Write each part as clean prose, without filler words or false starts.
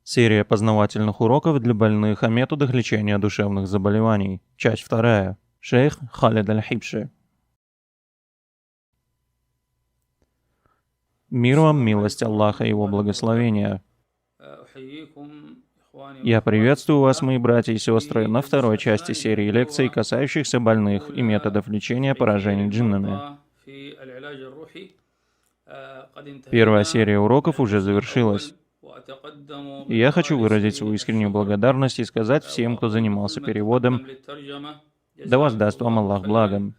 Серия познавательных уроков для больных о методах лечения душевных заболеваний. Часть 2. Шейх Халид Аль-Хибши. Мир вам, милость Аллаха и Его благословения. Я приветствую вас, мои братья и сестры, на второй части серии лекций, касающихся больных и методов лечения поражений джиннами. Первая серия уроков уже завершилась. И я хочу выразить свою искреннюю благодарность и сказать всем, кто занимался переводом, да воздаст вам Аллах благом.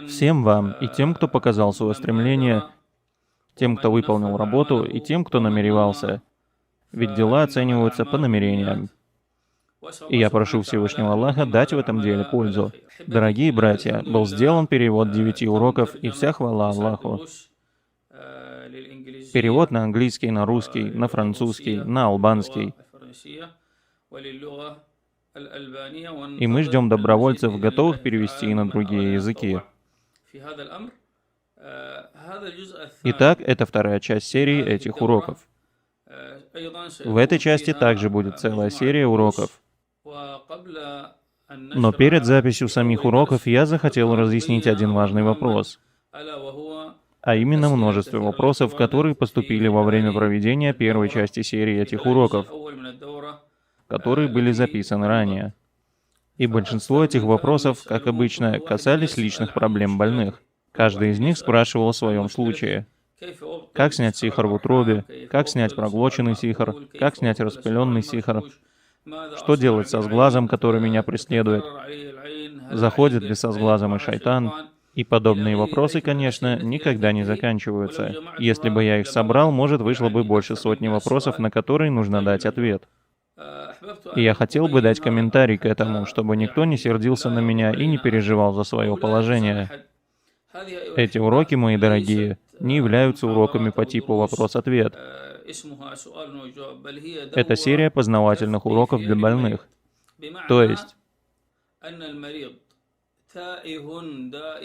Всем вам и тем, кто показал свое стремление, тем, кто выполнил работу, и тем, кто намеревался. Ведь дела оцениваются по намерениям. И я прошу Всевышнего Аллаха дать в этом деле пользу. Дорогие братья, был сделан перевод 9 уроков, и вся хвала Аллаху. Перевод на английский, на русский, на французский, на албанский. И мы ждем добровольцев, готовых перевести и на другие языки. Итак, это вторая часть серии этих уроков. В этой части также будет целая серия уроков. Но перед записью самих уроков я захотел разъяснить один важный вопрос, а именно множество вопросов, которые поступили во время проведения первой части серии этих уроков, которые были записаны ранее. И большинство этих вопросов, как обычно, касались личных проблем больных. Каждый из них спрашивал о своем случае. Как снять сихр в утробе? Как снять проглоченный сихр? Как снять распыленный сихр? Что делать со сглазом, который меня преследует? Заходит ли со сглазом и шайтан? И подобные вопросы, конечно, никогда не заканчиваются. Если бы я их собрал, может, вышло бы больше сотни вопросов, на которые нужно дать ответ. И я хотел бы дать комментарий к этому, чтобы никто не сердился на меня и не переживал за свое положение. Эти уроки, мои дорогие, не являются уроками по типу вопрос-ответ. Это серия познавательных уроков для больных. То есть,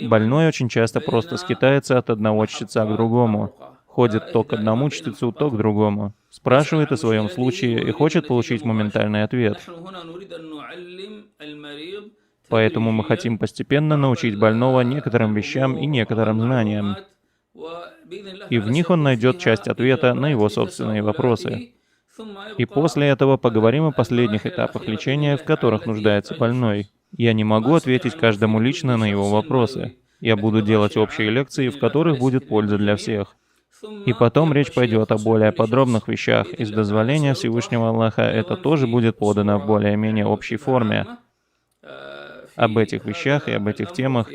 больной очень часто просто скитается от одного чтеца к другому, ходит то к одному чтецу, то к другому, спрашивает о своем случае и хочет получить моментальный ответ. Поэтому мы хотим постепенно научить больного некоторым вещам и некоторым знаниям. И в них он найдет часть ответа на его собственные вопросы. И после этого поговорим о последних этапах лечения, в которых нуждается больной. Я не могу ответить каждому лично на его вопросы. Я буду делать общие лекции, в которых будет польза для всех. И потом речь пойдет о более подробных вещах, и с дозволения Всевышнего Аллаха это тоже будет подано в более-менее общей форме. Об этих вещах и об этих темах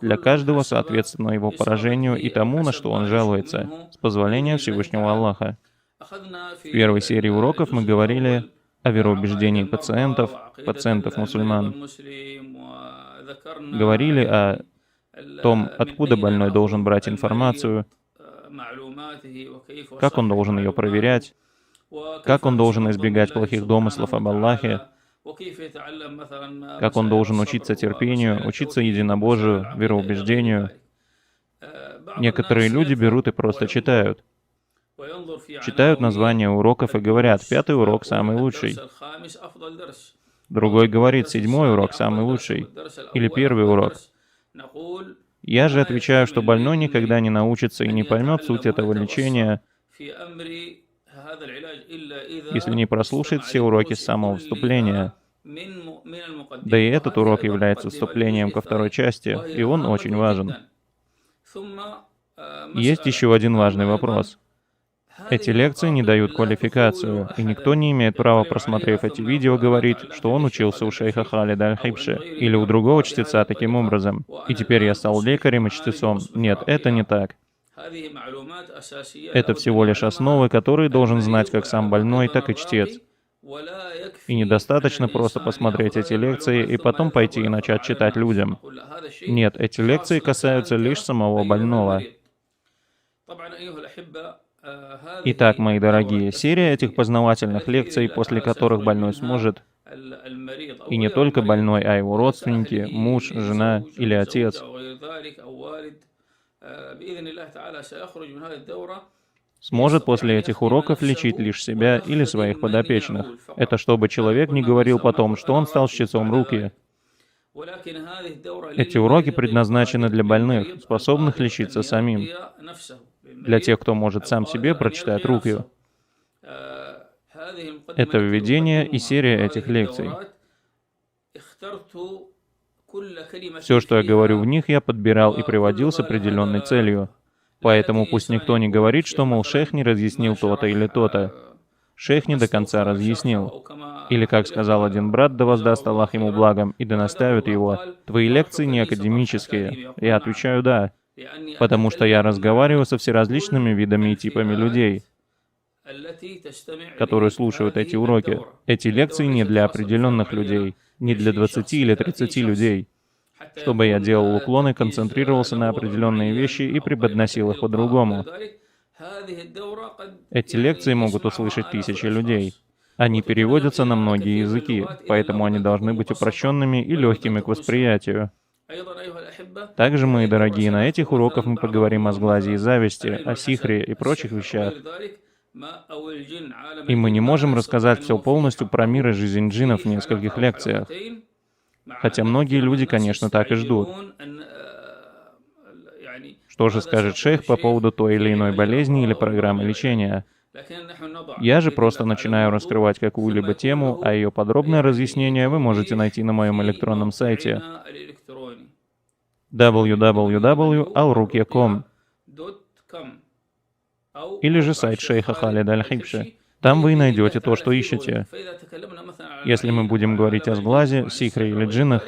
для каждого соответственно его поражению и тому, на что он жалуется, с позволения Всевышнего Аллаха. В первой серии уроков мы говорили о вероубеждении пациентов-мусульман. Говорили о том, откуда больной должен брать информацию, как он должен ее проверять, как он должен избегать плохих домыслов об Аллахе, как он должен учиться терпению, учиться единобожию, вероубеждению. Некоторые люди берут и просто читают. Читают названия уроков и говорят, 5-й урок самый лучший. Другой говорит, 7-й урок самый лучший. Или 1-й урок. Я же отвечаю, что больной никогда не научится и не поймет суть этого лечения, если не прослушает все уроки с самого вступления. Да и этот урок является вступлением ко второй части, и он очень важен. Есть еще один важный вопрос. Эти лекции не дают квалификацию, и никто не имеет права, просмотрев эти видео, говорить, что он учился у шейха Халида Аль-Хибши или у другого чтеца таким образом. И теперь я стал лекарем и чтецом. Нет, это не так. Это всего лишь основы, которые должен знать как сам больной, так и чтец. И недостаточно просто посмотреть эти лекции и потом пойти и начать читать людям. Нет, эти лекции касаются лишь самого больного. Итак, мои дорогие, серия этих познавательных лекций, после которых больной сможет, и не только больной, а его родственники, муж, жена или отец, сможет после этих уроков лечить лишь себя или своих подопечных. Это чтобы человек не говорил потом, что он стал чтецом руки. Эти уроки предназначены для больных, способных лечиться самим. Для тех, кто может сам себе прочитать рукью. Это введение и серия этих лекций. Все, что я говорю в них, я подбирал и приводил с определенной целью. Поэтому пусть никто не говорит, что, мол, шейх не разъяснил то-то или то-то. Шейх не до конца разъяснил. Или, как сказал один брат, да воздаст Аллах ему благом, и да наставит его, твои лекции не академические. Я отвечаю «да», потому что я разговариваю со всеразличными видами и типами людей, которые слушают эти уроки. Эти лекции не для определенных людей, не для 20 или 30 людей. Чтобы я делал уклон и концентрировался на определенные вещи и преподносил их по-другому. Эти лекции могут услышать тысячи людей. Они переводятся на многие языки, поэтому они должны быть упрощенными и легкими к восприятию. Также, мои дорогие, на этих уроках мы поговорим о сглазе и зависти, о сихре и прочих вещах. И мы не можем рассказать все полностью про мир и жизнь джиннов в нескольких лекциях. Хотя многие люди, конечно, так и ждут. Что же скажет шейх по поводу той или иной болезни или программы лечения? Я же просто начинаю раскрывать какую-либо тему, а ее подробное разъяснение вы можете найти на моем электронном сайте www.alruqya.com или же сайт шейха Халида Аль-Хибши. Там вы найдете то, что ищете. Если мы будем говорить о сглазе, сихре или джиннах,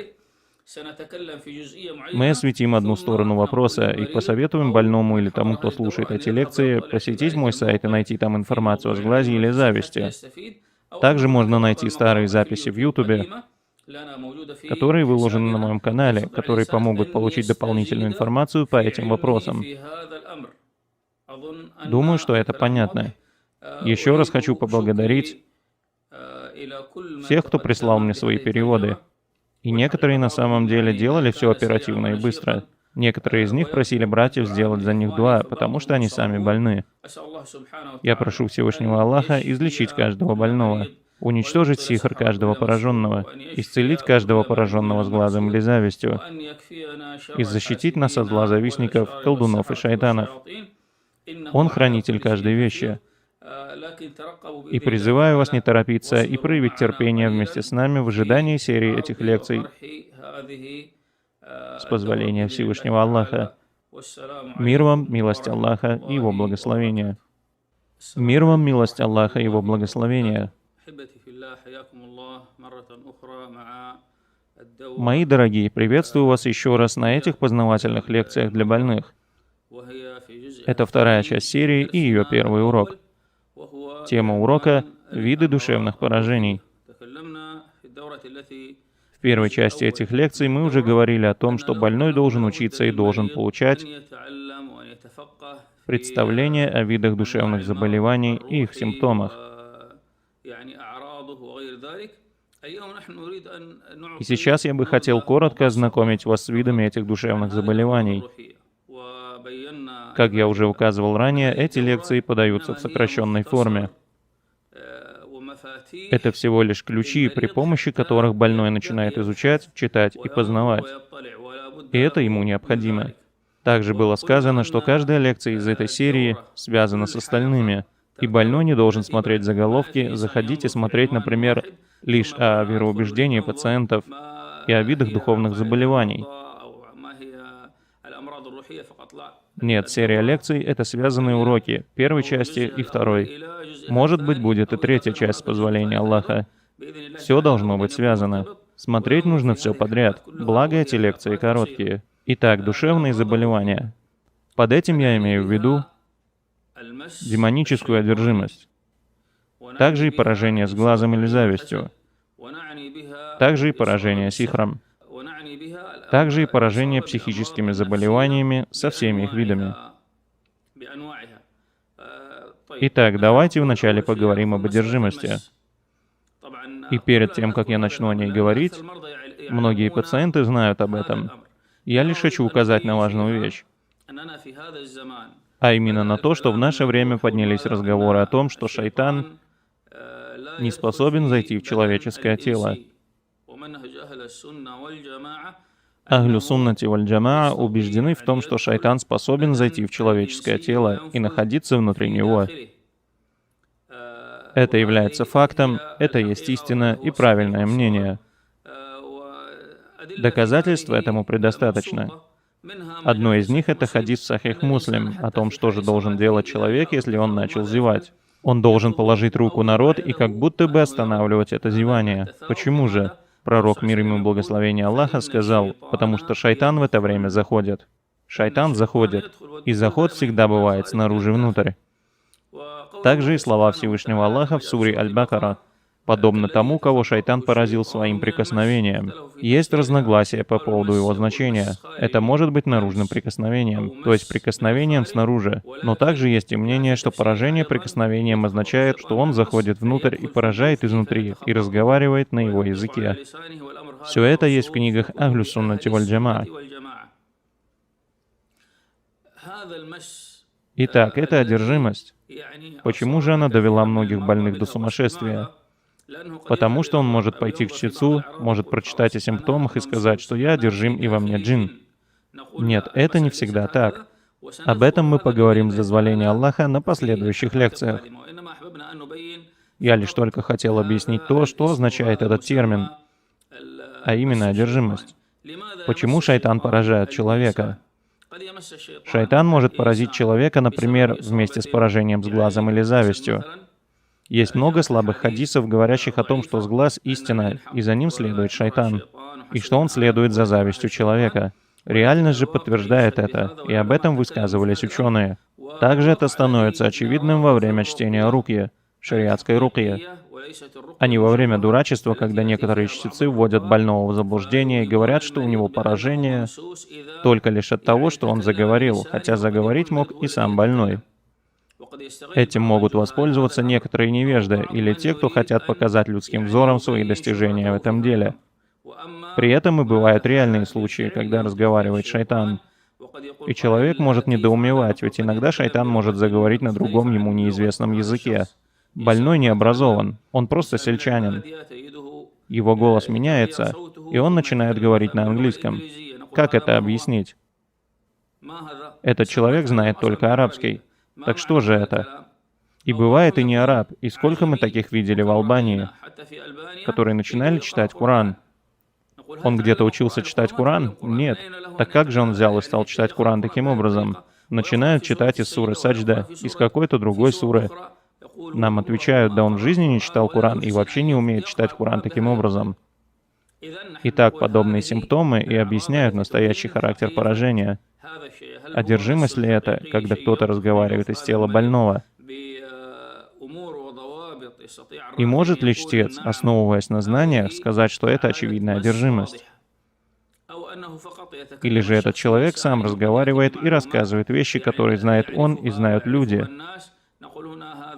мы осветим одну сторону вопроса и посоветуем больному или тому, кто слушает эти лекции, посетить мой сайт и найти там информацию о сглазе или зависти. Также можно найти старые записи в YouTube, которые выложены на моем канале, которые помогут получить дополнительную информацию по этим вопросам. Думаю, что это понятно. Еще раз хочу поблагодарить всех, кто прислал мне свои переводы. И некоторые на самом деле делали все оперативно и быстро. Некоторые из них просили братьев сделать за них дуа, потому что они сами больны. Я прошу Всевышнего Аллаха излечить каждого больного, уничтожить сихр каждого пораженного, исцелить каждого пораженного сглазом или завистью, и защитить нас от зла завистников, колдунов и шайтанов. Он хранитель каждой вещи. И призываю вас не торопиться и проявить терпение вместе с нами в ожидании серии этих лекций с позволения Всевышнего Аллаха. Мир вам, милость Аллаха и Его благословения. Мир вам, милость Аллаха и Его благословения. Мои дорогие, приветствую вас еще раз на этих познавательных лекциях для больных. Это вторая часть серии и ее первый урок. Тема урока — виды душевных поражений. В первой части этих лекций мы уже говорили о том, что больной должен учиться и должен получать представление о видах душевных заболеваний и их симптомах. И сейчас я бы хотел коротко ознакомить вас с видами этих душевных заболеваний. Как я уже указывал ранее, эти лекции подаются в сокращенной форме. Это всего лишь ключи, при помощи которых больной начинает изучать, читать и познавать. И это ему необходимо. Также было сказано, что каждая лекция из этой серии связана с остальными, и больной не должен смотреть заголовки, заходить и смотреть, например, лишь о вероубеждении пациентов и о видах духовных заболеваний. Нет, серия лекций — это связанные уроки, первой части и второй. Может быть, будет и третья часть с позволения Аллаха. Все должно быть связано. Смотреть нужно все подряд, благо эти лекции короткие. Итак, душевные заболевания. Под этим я имею в виду демоническую одержимость. Также и поражение с глазом или завистью. Также и поражение сихром. Также и поражение психическими заболеваниями со всеми их видами. Итак, давайте вначале поговорим об одержимости. И перед тем, как я начну о ней говорить, многие пациенты знают об этом. Я лишь хочу указать на важную вещь. А именно на то, что в наше время поднялись разговоры о том, что шайтан не способен зайти в человеческое тело. Ахлю суннати валь джамаа убеждены в том, что шайтан способен зайти в человеческое тело и находиться внутри него. Это является фактом, это есть истина и правильное мнение. Доказательств этому предостаточно. Одно из них — это хадис в Сахих Муслим о том, что же должен делать человек, если он начал зевать. Он должен положить руку на рот и как будто бы останавливать это зевание. Почему же? Пророк, мир ему и благословение Аллаха, сказал, потому что шайтан в это время заходит. Шайтан заходит, и заход всегда бывает снаружи внутрь. Также и слова Всевышнего Аллаха в суре Аль-Бакара, подобно тому, кого шайтан поразил своим прикосновением. Есть разногласия по поводу его значения. Это может быть наружным прикосновением, то есть прикосновением снаружи. Но также есть и мнение, что поражение прикосновением означает, что он заходит внутрь и поражает изнутри, и разговаривает на его языке. Все это есть в книгах Ахлю суннати валь джамаа. Итак, это одержимость. Почему же она довела многих больных до сумасшествия? Потому что он может пойти к чтецу, может прочитать о симптомах и сказать, что я одержим и во мне джин. Нет, это не всегда так. Об этом мы поговорим с дозволения Аллаха на последующих лекциях. Я лишь только хотел объяснить то, что означает этот термин, а именно одержимость. Почему шайтан поражает человека? Шайтан может поразить человека, например, вместе с поражением с глазом или завистью. Есть много слабых хадисов, говорящих о том, что сглаз — истина, и за ним следует шайтан, и что он следует за завистью человека. Реальность же подтверждает это, и об этом высказывались ученые. Также это становится очевидным во время чтения рукья, шариатской рукьи, а не во время дурачества, когда некоторые чтецы вводят больного в заблуждение и говорят, что у него поражение только лишь от того, что он заговорил, хотя заговорить мог и сам больной. Этим могут воспользоваться некоторые невежды или те, кто хотят показать людским взором свои достижения в этом деле. При этом и бывают реальные случаи, когда разговаривает шайтан. И человек может недоумевать, ведь иногда шайтан может заговорить на другом ему неизвестном языке. Больной не образован, он просто сельчанин. Его голос меняется, и он начинает говорить на английском. Как это объяснить? Этот человек знает только арабский. Так что же это? И бывает и не араб. И сколько мы таких видели в Албании, которые начинали читать Коран? Он где-то учился читать Коран? Нет. Так как же он взял и стал читать Коран таким образом? Начинают читать из суры Саджда, из какой-то другой суры. Нам отвечают, да он в жизни не читал Коран и вообще не умеет читать Коран таким образом. Итак, подобные симптомы и объясняют настоящий характер поражения. Одержимость ли это, когда кто-то разговаривает из тела больного? И может ли чтец, основываясь на знаниях, сказать, что это очевидная одержимость? Или же этот человек сам разговаривает и рассказывает вещи, которые знает он и знают люди?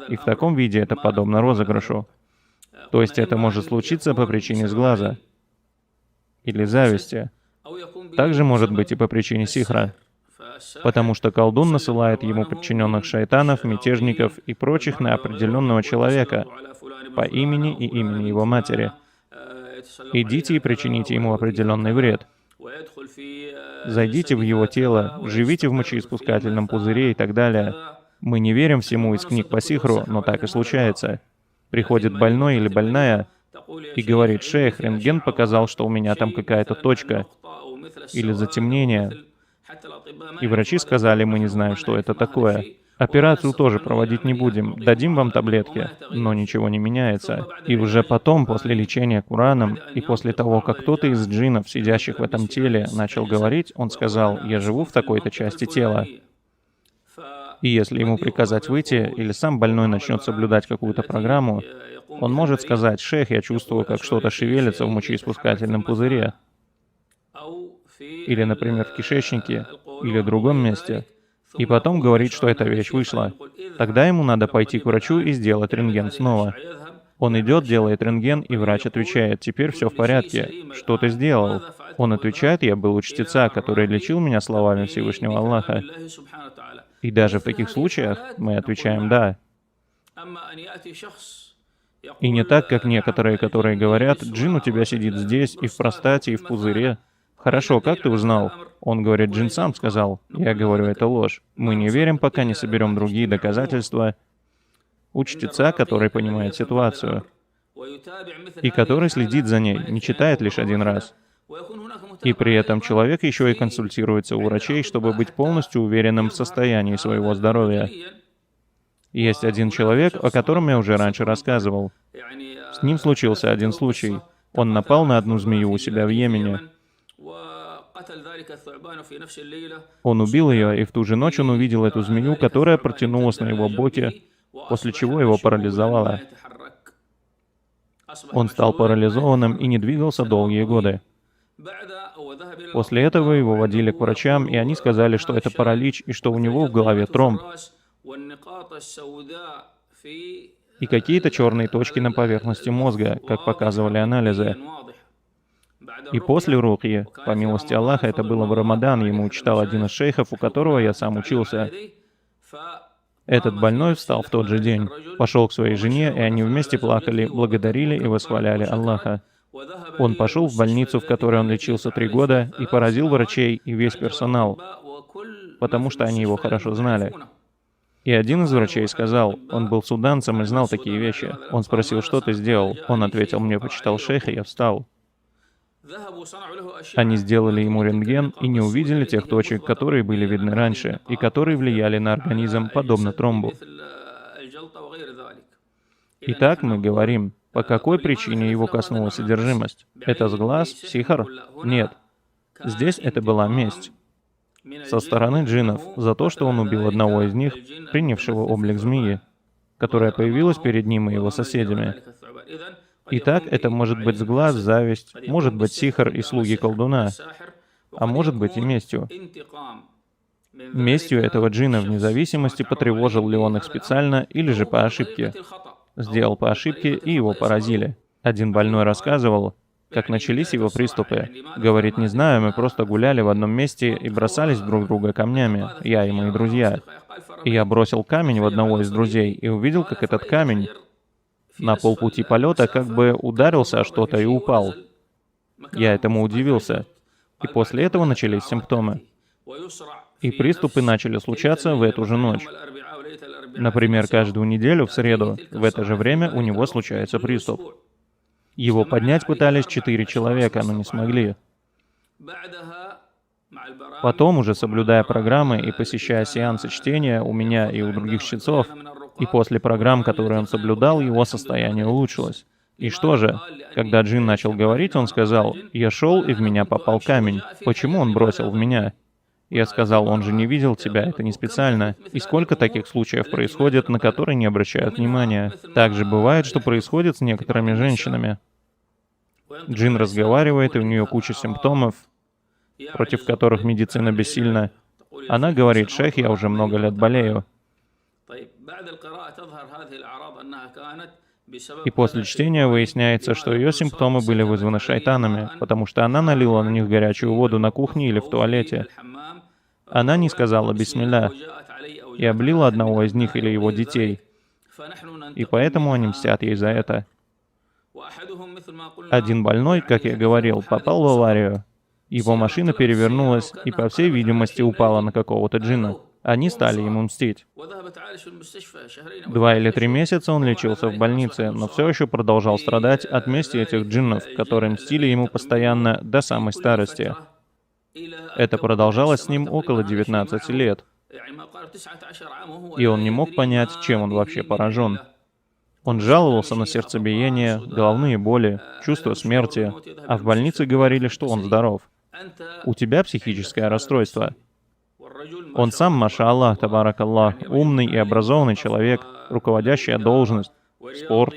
И в таком виде это подобно розыгрышу. То есть это может случиться по причине сглаза или зависти. Также может быть и по причине сихра, потому что колдун насылает ему подчиненных шайтанов, мятежников и прочих на определенного человека по имени и имени его матери. Идите и причините ему определенный вред. Зайдите в его тело, живите в мочеиспускательном пузыре и так далее. Мы не верим всему из книг по сихру, но так и случается. Приходит больной или больная и говорит: «Шейх, рентген показал, что у меня там какая-то точка или затемнение». И врачи сказали: «Мы не знаем, что это такое. Операцию тоже проводить не будем, дадим вам таблетки», но ничего не меняется. И уже потом, после лечения Кораном, и после того, как кто-то из джиннов, сидящих в этом теле, начал говорить, он сказал: «Я живу в такой-то части тела». И если ему приказать выйти, или сам больной начнет соблюдать какую-то программу, он может сказать: «Шейх, я чувствую, как что-то шевелится в мочеиспускательном пузыре». Или, например, в кишечнике, или в другом месте. И потом говорить, что эта вещь вышла. Тогда ему надо пойти к врачу и сделать рентген снова. Он идет, делает рентген, и врач отвечает: «Теперь все в порядке. Что ты сделал?» Он отвечает: «Я был у чтеца, который лечил меня словами Всевышнего Аллаха». И даже в таких случаях мы отвечаем «да». И не так, как некоторые, которые говорят: «Джин у тебя сидит здесь, и в простате, и в пузыре». Хорошо, как ты узнал? Он говорит: «Джин сам сказал». Я говорю: это ложь. Мы не верим, пока не соберем другие доказательства у чтеца, который понимает ситуацию, и который следит за ней, не читает лишь один раз. И при этом человек еще и консультируется у врачей, чтобы быть полностью уверенным в состоянии своего здоровья. Есть один человек, о котором я уже раньше рассказывал. С ним случился один случай. Он напал на одну змею у себя в Йемене. Он убил ее, и в ту же ночь он увидел эту змею, которая протянулась на его боке, после чего его парализовало. Он стал парализованным и не двигался долгие годы. После этого его водили к врачам, и они сказали, что это паралич, и что у него в голове тромб, и какие-то черные точки на поверхности мозга, как показывали анализы. И после рукьи, по милости Аллаха, это было в Рамадан, ему читал один из шейхов, у которого я сам учился. Этот больной встал в тот же день, пошел к своей жене, и они вместе плакали, благодарили и восхваляли Аллаха. Он пошел в больницу, в которой он лечился 3 года, и поразил врачей и весь персонал, потому что они его хорошо знали. И один из врачей сказал, он был суданцем и знал такие вещи. Он спросил: «Что ты сделал?» Он ответил: «Мне почитал шейх, и я встал». Они сделали ему рентген и не увидели тех точек, которые были видны раньше, и которые влияли на организм, подобно тромбу. Итак, мы говорим, по какой причине его коснулась одержимость? Это сглаз, сихар? Нет. Здесь это была месть со стороны джиннов за то, что он убил одного из них, принявшего облик змеи, которая появилась перед ним и его соседями. Итак, это может быть сглаз, зависть, может быть сихар и слуги колдуна, а может быть и местью. Местью этого джинна, вне зависимости, потревожил ли он их специально или же по ошибке. Сделал по ошибке, и его поразили. Один больной рассказывал, как начались его приступы. Говорит: «Не знаю, мы просто гуляли в одном месте и бросались друг в друга камнями, я и мои друзья. И я бросил камень в одного из друзей и увидел, как этот камень на полпути полета как бы ударился о что-то и упал. Я этому удивился. И после этого начались симптомы. И приступы начали случаться в эту же ночь. Например, каждую неделю в среду в это же время у него случается приступ. Его поднять пытались 4 человека, но не смогли. Потом, уже соблюдая программы и посещая сеансы чтения у меня и у других чтецов, и после программ, которые он соблюдал, его состояние улучшилось. И что же? Когда джин начал говорить, он сказал: «Я шел, и в меня попал камень. Почему он бросил в меня?» Я сказал: «Он же не видел тебя, это не специально». И сколько таких случаев происходит, на которые не обращают внимания. Также бывает, что происходит с некоторыми женщинами. Джин разговаривает, и у нее куча симптомов, против которых медицина бессильна. Она говорит: «Шейх, я уже много лет болею». И после чтения выясняется, что ее симптомы были вызваны шайтанами, потому что она налила на них горячую воду на кухне или в туалете. Она не сказала «бисмилля» и облила одного из них или его детей. И поэтому они мстят ей за это. Один больной, как я говорил, попал в аварию. Его машина перевернулась и, по всей видимости, упала на какого-то джинна. Они стали ему мстить. 2 или 3 месяца он лечился в больнице, но все еще продолжал страдать от мести этих джиннов, которые мстили ему постоянно до самой старости. Это продолжалось с ним около 19 лет. И он не мог понять, чем он вообще поражен. Он жаловался на сердцебиение, головные боли, чувство смерти, а в больнице говорили, что он здоров. У тебя психическое расстройство. Он сам, маша Аллах, табарак Аллах, умный и образованный человек, руководящая должность, спорт.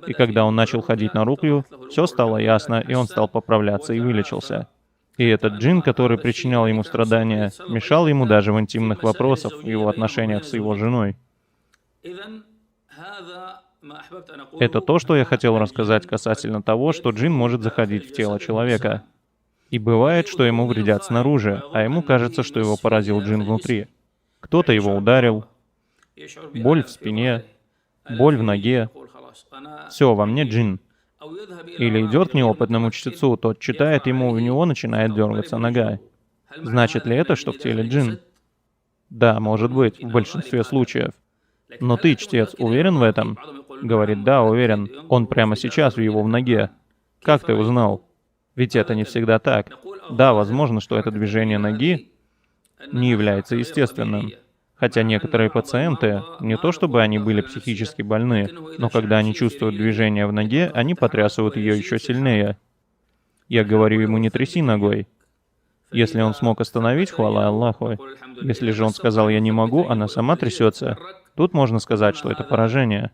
И когда он начал ходить на рукью, все стало ясно, и он стал поправляться и вылечился. И этот джин, который причинял ему страдания, мешал ему даже в интимных вопросах в его отношениях с его женой. Это то, что я хотел рассказать касательно того, что джин может заходить в тело человека. И бывает, что ему вредят снаружи, а ему кажется, что его поразил джин внутри. Кто-то его ударил, боль в спине, боль в ноге. Все, во мне джин. Или идет к неопытному чтецу, тот читает ему, у него начинает дергаться нога. Значит ли это, что в теле джин? Да, может быть, в большинстве случаев. Но ты, чтец, уверен в этом? Говорит, да, уверен. Он прямо сейчас в его ноге. Как ты узнал? Ведь это не всегда так. Да, возможно, что это движение ноги не является естественным. Хотя некоторые пациенты, не то чтобы они были психически больны, но когда они чувствуют движение в ноге, они потрясывают ее еще сильнее. Я говорю ему, не тряси ногой. Если он смог остановить, хвала Аллаху. Если же он сказал, я не могу, она сама трясется, тут можно сказать, что это поражение.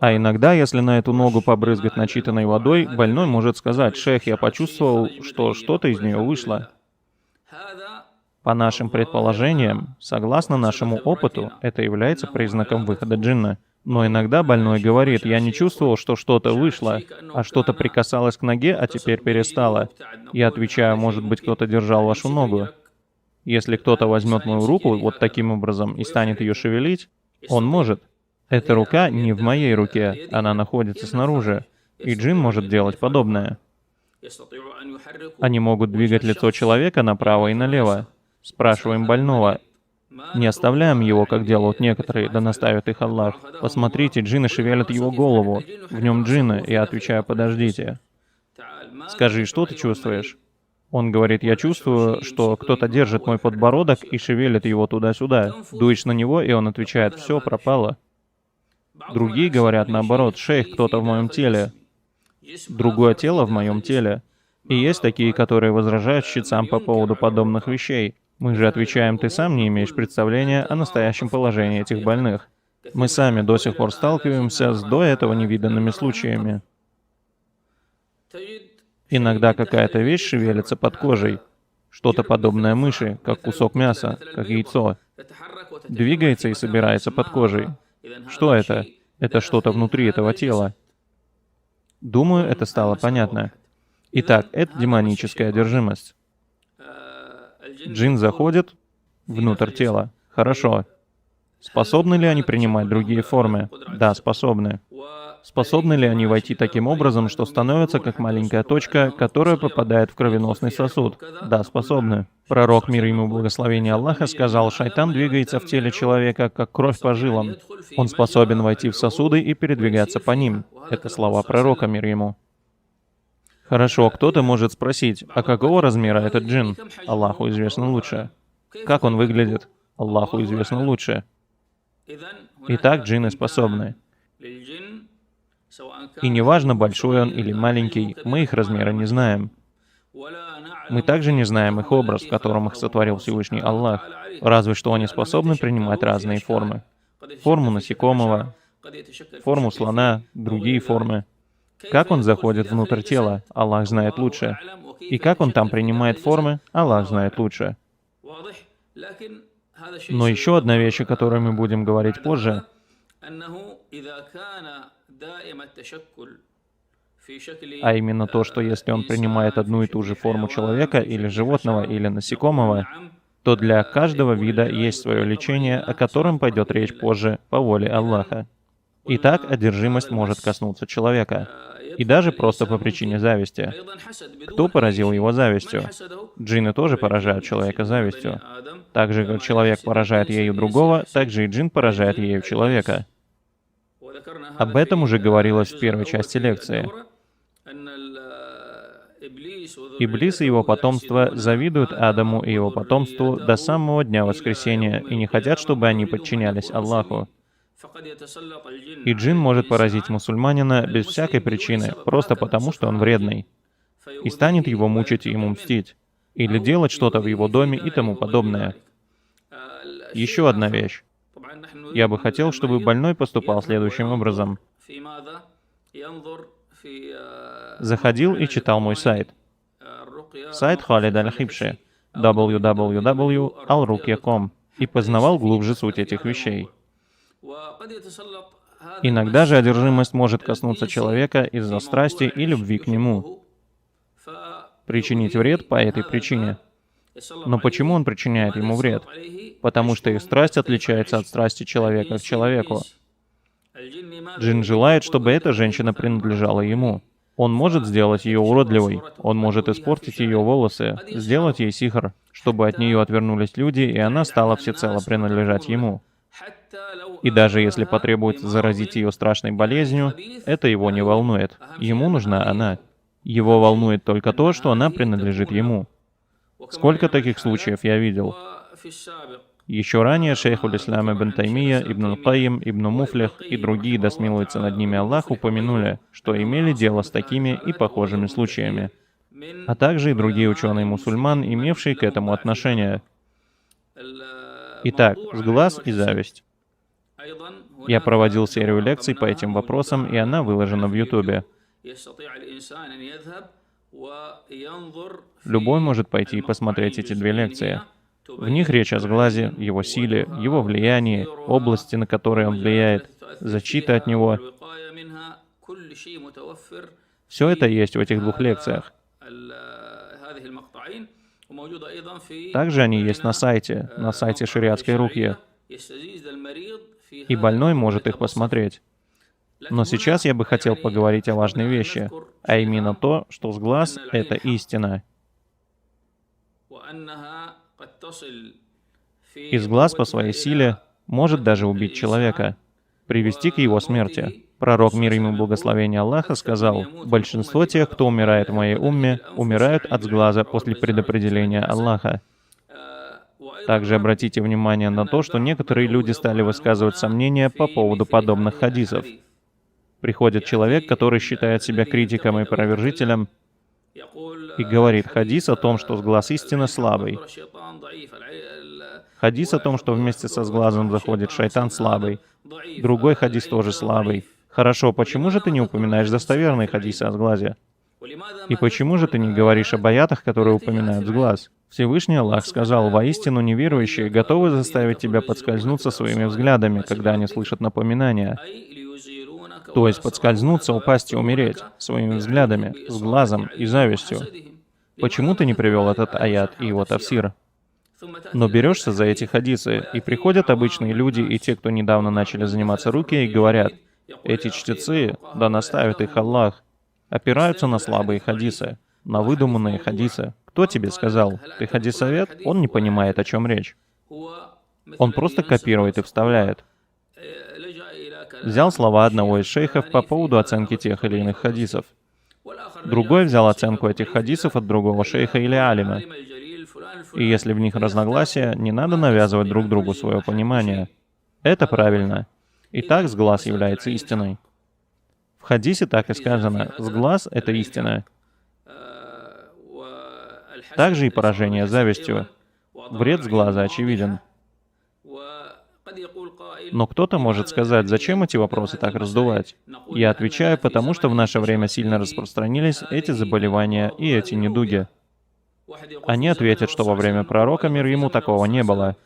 А иногда, если на эту ногу побрызгать начитанной водой, больной может сказать, шейх, я почувствовал, что что-то из нее вышло. По нашим предположениям, согласно нашему опыту, это является признаком выхода джинна. Но иногда больной говорит, я не чувствовал, что что-то вышло, а что-то прикасалось к ноге, а теперь перестало. Я отвечаю, может быть, кто-то держал вашу ногу. Если кто-то возьмет мою руку вот таким образом и станет ее шевелить, он может. Эта рука не в моей руке, она находится снаружи, и джин может делать подобное. Они могут двигать лицо человека направо и налево. Спрашиваем больного. Не оставляем его, как делают некоторые, да наставит их Аллах. Посмотрите, джинны шевелят его голову. В нем джинны. Я отвечаю, подождите. Скажи, что ты чувствуешь? Он говорит, я чувствую, что кто-то держит мой подбородок и шевелит его туда-сюда. Дуешь на него, и он отвечает, все, пропало. Другие говорят наоборот, шейх, кто-то в моем теле. Другое тело в моем теле. И есть такие, которые возражают чтецам по поводу подобных вещей. Мы же отвечаем, ты сам не имеешь представления о настоящем положении этих больных. Мы сами до сих пор сталкиваемся с до этого невиданными случаями. Иногда какая-то вещь шевелится под кожей, что-то подобное мыши, как кусок мяса, как яйцо. Двигается и собирается под кожей. Что это? Это что-то внутри этого тела. Думаю, это стало понятно. Итак, это демоническая одержимость. Джин заходит внутрь тела. Хорошо. Способны ли они принимать другие формы? Да, способны. Способны ли они войти таким образом, что становятся как маленькая точка, которая попадает в кровеносный сосуд? Да, способны. Пророк, мир ему благословение Аллаха, сказал, шайтан двигается в теле человека, как кровь по жилам. Он способен войти в сосуды и передвигаться по ним. Это слова пророка, мир ему. Хорошо, кто-то может спросить, а какого размера этот джин? Аллаху известно лучше. Как он выглядит? Аллаху известно лучше. Итак, джинны способны. И неважно, большой он или маленький, мы их размера не знаем. Мы также не знаем их образ, в котором их сотворил Всевышний Аллах, разве что они способны принимать разные формы. Форму насекомого, форму слона, другие формы. Как он заходит внутрь тела, Аллах знает лучше. И как он там принимает формы, Аллах знает лучше. Но еще одна вещь, о которой мы будем говорить позже, а именно то, что если он принимает одну и ту же форму человека, или животного, или насекомого, то для каждого вида есть свое лечение, о котором пойдет речь позже по воле Аллаха. Итак, одержимость может коснуться человека. И даже просто по причине зависти. Кто поразил его завистью? Джинны тоже поражают человека завистью. Так же, как человек поражает ею другого, так же и джин поражает ею человека. Об этом уже говорилось в первой части лекции. Иблис и его потомство завидуют Адаму и его потомству до самого дня воскресения и не хотят, чтобы они подчинялись Аллаху. И джин может поразить мусульманина без всякой причины, просто потому, что он вредный, и станет его мучить и ему мстить, или делать что-то в его доме и тому подобное. Еще одна вещь. Я бы хотел, чтобы больной поступал следующим образом. Заходил и читал мой сайт. Сайт Халид Аль-Хибши, www.alruqya.com, и познавал глубже суть этих вещей. Иногда же одержимость может коснуться человека из-за страсти и любви к нему, причинить вред по этой причине. Но почему он причиняет ему вред? Потому что их страсть отличается от страсти человека к человеку. Джин желает, чтобы эта женщина принадлежала ему. Он может сделать ее уродливой, он может испортить ее волосы, сделать ей сихр, чтобы от нее отвернулись люди, и она стала всецело принадлежать ему. И даже если потребуется заразить ее страшной болезнью, это его не волнует. Ему нужна она. Его волнует только то, что она принадлежит ему. Сколько таких случаев я видел? Еще ранее шейхуль ислам ибн Таймия, ибн Аль-Кайим, ибн Муфлих и другие, да смилуется над ними Аллах, упомянули, что имели дело с такими и похожими случаями, а также и другие ученые мусульман, имевшие к этому отношение. Итак, сглаз и зависть. Я проводил серию лекций по этим вопросам, и она выложена в Ютубе. Любой может пойти и посмотреть эти две лекции. В них речь о сглазе, его силе, его влиянии, области, на которые он влияет, защита от него. Все это есть в этих двух лекциях. Также они есть на сайте шариатской рукьи. И больной может их посмотреть. Но сейчас я бы хотел поговорить о важной вещи, а именно то, что сглаз — это истина. И сглаз по своей силе может даже убить человека, привести к его смерти. Пророк, мир ему благословения Аллаха, сказал: «Большинство тех, кто умирает в моей умме, умирают от сглаза после предопределения Аллаха». Также обратите внимание на то, что некоторые люди стали высказывать сомнения по поводу подобных хадисов. Приходит человек, который считает себя критиком и опровержителем, и говорит хадис о том, что сглаз истины слабый. Хадис о том, что вместе со сглазом заходит шайтан, слабый. Другой хадис тоже слабый. Хорошо, почему же ты не упоминаешь достоверные хадисы о сглазе? И почему же ты не говоришь об аятах, которые упоминают сглаз? Всевышний Аллах сказал: «Воистину неверующие готовы заставить тебя подскользнуться своими взглядами, когда они слышат напоминания». То есть подскользнуться, упасть и умереть своими взглядами, сглазом и завистью. Почему ты не привел этот аят и его тафсир? Но берешься за эти хадисы, и приходят обычные люди и те, кто недавно начали заниматься руки, и говорят: эти чтецы, да наставит их Аллах, опираются на слабые хадисы, на выдуманные хадисы. Кто тебе сказал? Ты хадисовед? Он не понимает, о чем речь. Он просто копирует и вставляет. Взял слова одного из шейхов по поводу оценки тех или иных хадисов. Другой взял оценку этих хадисов от другого шейха или алима. И если в них разногласия, не надо навязывать друг другу свое понимание. Это правильно. Итак, сглаз является истиной. В хадисе так и сказано: сглаз — это истина. Также и поражение завистью. Вред сглаза очевиден. Но кто-то может сказать: зачем эти вопросы так раздувать? Я отвечаю, потому что в наше время сильно распространились эти заболевания и эти недуги. Они ответят, что во время пророка, мир ему, такого не было.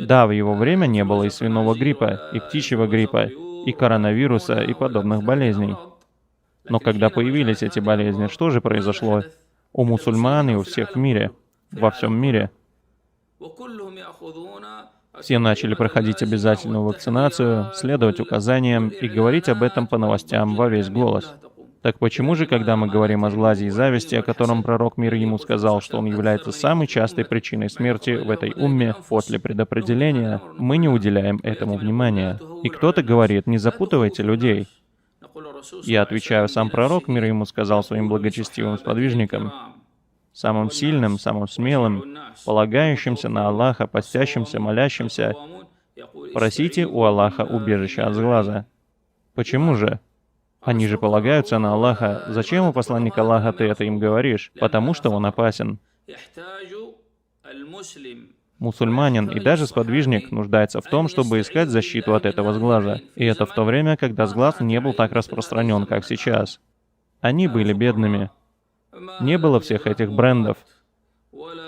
Да, в его время не было и свиного гриппа, и птичьего гриппа, и коронавируса, и подобных болезней. Но когда появились эти болезни, что же произошло? У мусульман и у всех в мире, во всем мире. Все начали проходить обязательную вакцинацию, следовать указаниям и говорить об этом по новостям во весь голос. Так почему же, когда мы говорим о сглазе и зависти, о котором пророк, мир ему, сказал, что он является самой частой причиной смерти в этой умме после предопределения, мы не уделяем этому внимания? И кто-то говорит: не запутывайте людей. Я отвечаю, сам пророк, мир ему, сказал своим благочестивым сподвижникам, самым сильным, самым смелым, полагающимся на Аллаха, постящимся, молящимся: просите у Аллаха убежища от сглаза. Почему же? Они же полагаются на Аллаха. Зачем, у посланника Аллаха, ты это им говоришь? Потому что он опасен. Мусульманин и даже сподвижник нуждается в том, чтобы искать защиту от этого сглаза. И это в то время, когда сглаз не был так распространен, как сейчас. Они были бедными. Не было всех этих брендов.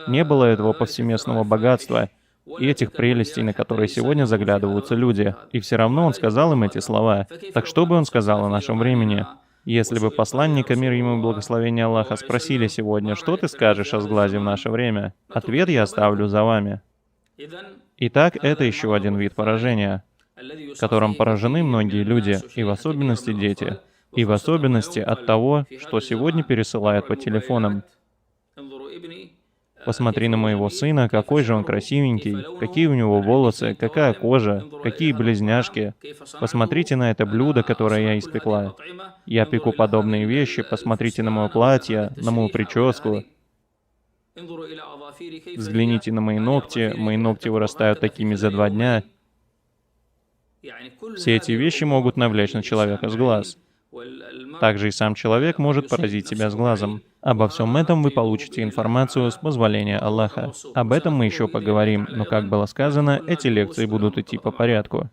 Не было этого повсеместного богатства и этих прелестей, на которые сегодня заглядываются люди. И все равно он сказал им эти слова. Так что бы он сказал о нашем времени? Если бы посланника, мир ему и благословение Аллаха, спросили сегодня, что ты скажешь о сглазе в наше время, ответ я оставлю за вами. Итак, это еще один вид поражения, которым поражены многие люди, и в особенности дети, и в особенности от того, что сегодня пересылают по телефонам. Посмотри на моего сына, какой же он красивенький, какие у него волосы, какая кожа, какие близняшки. Посмотрите на это блюдо, которое я испекла. Я пеку подобные вещи, посмотрите на мое платье, на мою прическу. Взгляните на мои ногти вырастают такими за 2 дня. Все эти вещи могут навлечь на человека сглаз. Также и сам человек может поразить себя сглазом. Обо всем этом вы получите информацию с позволения Аллаха. Об этом мы еще поговорим, но, как было сказано, эти лекции будут идти по порядку.